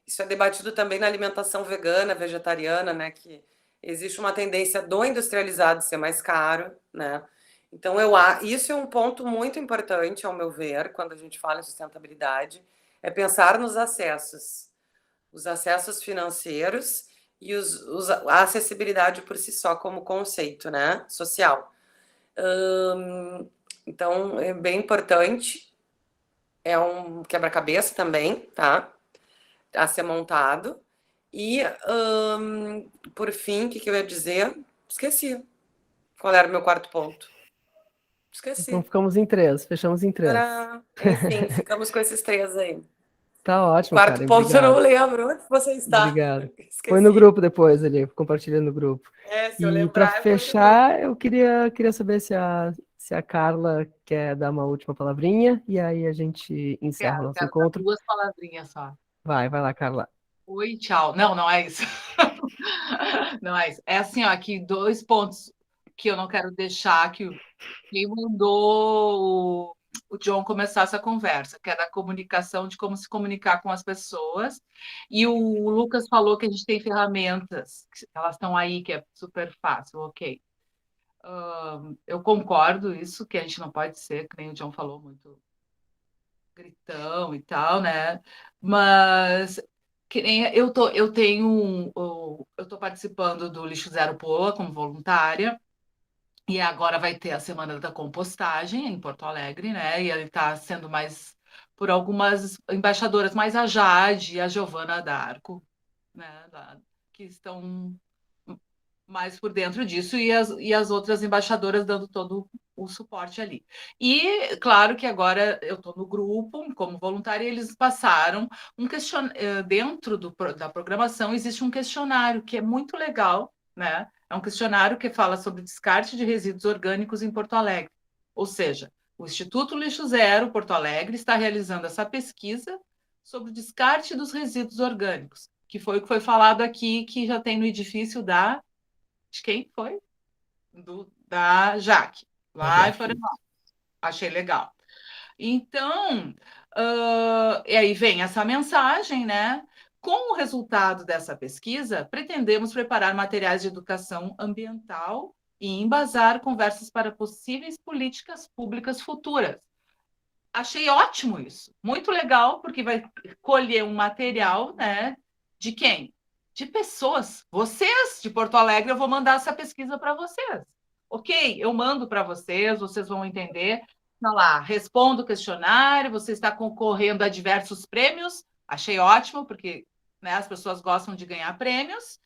Isso é debatido também na alimentação vegana, vegetariana, né? Que existe uma tendência do industrializado ser mais caro, né? Então, isso é um ponto muito importante, ao meu ver, quando a gente fala em sustentabilidade, é pensar nos acessos. Os acessos financeiros e a acessibilidade por si só como conceito, né, social. Então, é bem importante, é um quebra-cabeça também, tá? A ser montado. E, por fim, o que eu ia dizer? Esqueci. Qual era o meu quarto ponto? Esqueci. Então ficamos em 3, fechamos em 3. Enfim, ficamos com esses 3 aí. Tá ótimo, Quarto cara. ponto Obrigado. eu não lembro. Onde você está? Obrigado. Esqueci. Foi no grupo depois ali, compartilhando no grupo. Se eu E lembrar, para eu ponho fechar, eu queria saber se a Carla quer dar uma última palavrinha e aí a gente encerra o nosso Quero dar encontro. 2 palavrinhas só. Vai lá, Carla. Oi, tchau. Não é isso. Não é isso. É assim, ó, aqui 2 pontos que eu não quero deixar, que quem mandou o John começar essa conversa, que é da comunicação, de como se comunicar com as pessoas. E o Lucas falou que a gente tem ferramentas, que elas estão aí, que é super fácil, ok. Eu concordo isso, que a gente não pode ser, que nem o John falou, muito gritão e tal, né? Mas que nem eu tô participando do Lixo Zero Poa como voluntária. E agora vai ter a Semana da Compostagem em Porto Alegre, né? E ele está sendo mais por algumas embaixadoras, mais a Jade e a Giovana D'Arco, né? Que estão mais por dentro disso, e as outras embaixadoras dando todo o suporte ali. E, claro que agora eu estou no grupo, como voluntária, e eles passaram um questionário, dentro da programação existe um questionário que é muito legal, né? É um questionário que fala sobre descarte de resíduos orgânicos em Porto Alegre. Ou seja, o Instituto Lixo Zero Porto Alegre está realizando essa pesquisa sobre o descarte dos resíduos orgânicos, que foi o que foi falado aqui, que já tem no edifício de quem foi? Da Jaque, lá em Florianópolis. Achei legal. Então, e aí vem essa mensagem, né? Com o resultado dessa pesquisa, pretendemos preparar materiais de educação ambiental e embasar conversas para possíveis políticas públicas futuras. Achei ótimo isso, muito legal, porque vai colher um material, né? De quem? de pessoas. Vocês de Porto Alegre, eu vou mandar essa pesquisa para vocês. Ok, eu mando para vocês, vocês vão entender. Tá lá, responda o questionário, você está concorrendo a diversos prêmios. Achei ótimo, porque, né, as pessoas gostam de ganhar prêmios,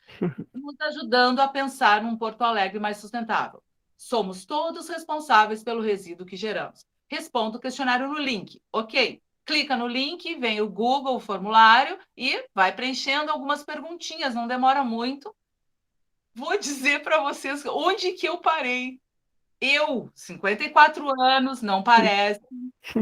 nos ajudando a pensar num Porto Alegre mais sustentável. Somos todos responsáveis pelo resíduo que geramos. Responda o questionário no link. Ok, clica no link, vem o Google, o formulário, e vai preenchendo algumas perguntinhas, não demora muito. Vou dizer para vocês onde que eu parei. Eu, 54 anos, não parece,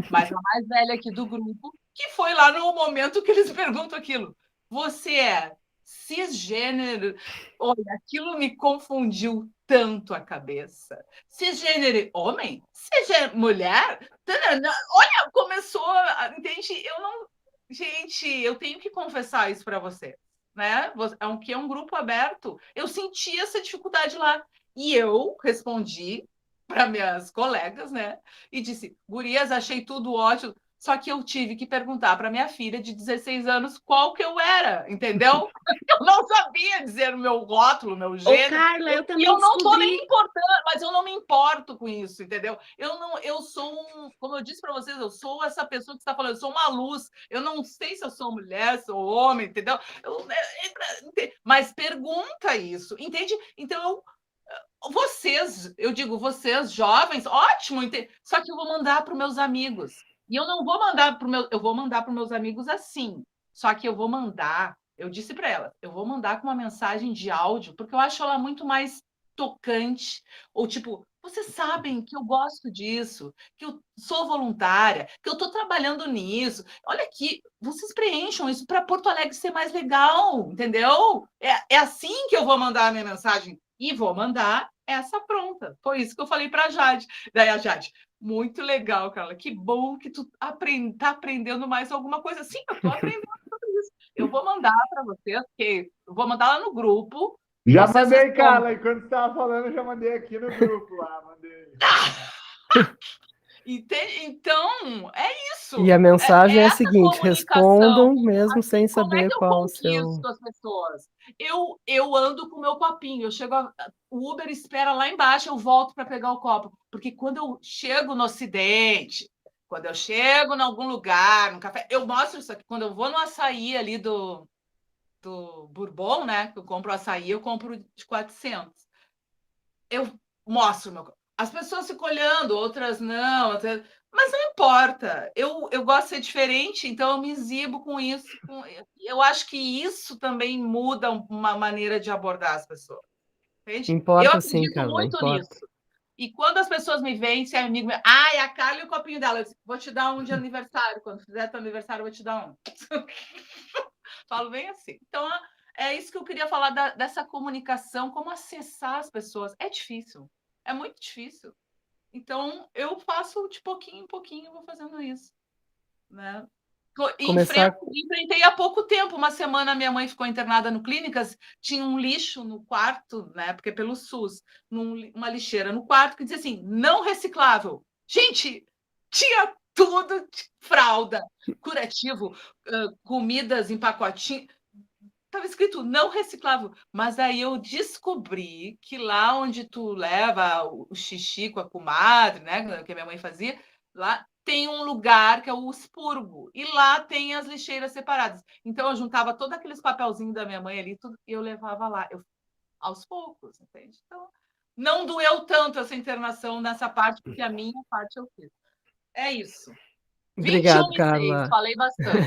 mas a mais velha aqui do grupo, que foi lá no momento que eles perguntam aquilo. Você é cisgênero? Olha, aquilo me confundiu tanto a cabeça. Cisgênero homem? Cisgênero mulher? Olha, começou, entende? Eu não... Gente, eu tenho que confessar isso para você, né? Aunque é um grupo aberto, eu senti essa dificuldade lá. E eu respondi para minhas colegas, né? E disse, gurias, achei tudo ótimo, só que eu tive que perguntar para minha filha de 16 anos qual que eu era, entendeu? Eu não sabia dizer o meu rótulo, o meu gênero. Ô, Carla, eu também não estou descobri... nem importando, mas eu não me importo com isso, entendeu? Eu sou como eu disse para vocês, eu sou essa pessoa que está falando, eu sou uma luz. Eu não sei se eu sou mulher, sou homem, entendeu? Mas pergunta isso, entende? Então vocês, eu digo, vocês jovens, ótimo, só que eu vou mandar para os meus amigos. E eu não vou mandar eu vou mandar para os meus amigos assim. Só que eu vou mandar, eu disse para ela, eu vou mandar com uma mensagem de áudio, porque eu acho ela muito mais tocante, ou tipo, vocês sabem que eu gosto disso, que eu sou voluntária, que eu estou trabalhando nisso. Olha aqui, vocês preencham isso para Porto Alegre ser mais legal, entendeu? É assim que eu vou mandar a minha mensagem. E vou mandar essa pronta. Foi isso que eu falei para a Jade. Daí a Jade, muito legal, Carla. Que bom que tu tá aprendendo mais alguma coisa. Sim, eu estou aprendendo sobre isso. Eu vou mandar para vocês, porque eu vou mandar lá no grupo. Já mandei, Carla. Enquanto você estava falando, eu já mandei aqui no grupo lá. Mandei. Então, é isso. E a mensagem é a seguinte: respondam mesmo sem saber qual o seu... as pessoas. Eu ando com o meu copinho, eu chego, o Uber espera lá embaixo, eu volto para pegar o copo. Porque quando eu chego no Ocidente, quando eu chego em algum lugar, no café, eu mostro isso aqui. Quando eu vou no açaí ali do Bourbon, né? Que eu compro açaí, eu compro de 400. Eu mostro o meu copo. As pessoas ficam olhando, outras não, mas não importa. Eu gosto de ser diferente, então eu me exibo com isso. Eu acho que isso também muda uma maneira de abordar as pessoas. Entende? Importa, eu acredito sim, Carla, muito importa. nisso. E quando as pessoas me veem, se é amigo meu, é a Carla e o copinho dela. Eu disse, vou te dar um de aniversário. Quando fizer teu aniversário, eu vou te dar um. Falo bem assim. Então, é isso que eu queria falar dessa comunicação, como acessar as pessoas. É difícil. É muito difícil. Então, eu faço de pouquinho em pouquinho, vou fazendo isso. Né? Enfrentei há pouco tempo, uma semana minha mãe ficou internada no Clínicas, tinha um lixo no quarto, né, porque é pelo SUS, uma lixeira no quarto que dizia assim, não reciclável. Gente, tinha tudo, fralda, curativo, comidas em pacotinho, estava escrito não reciclável, mas aí eu descobri que lá onde tu leva o xixi com a comadre, né, que a minha mãe fazia, lá tem um lugar que é o expurgo, e lá tem as lixeiras separadas. Então eu juntava todos aqueles papelzinhos da minha mãe ali, tudo, e eu levava lá, aos poucos, entende? Então, não doeu tanto essa internação nessa parte, porque a minha parte eu fiz. É isso. Obrigado, 21 Carla. falei bastante.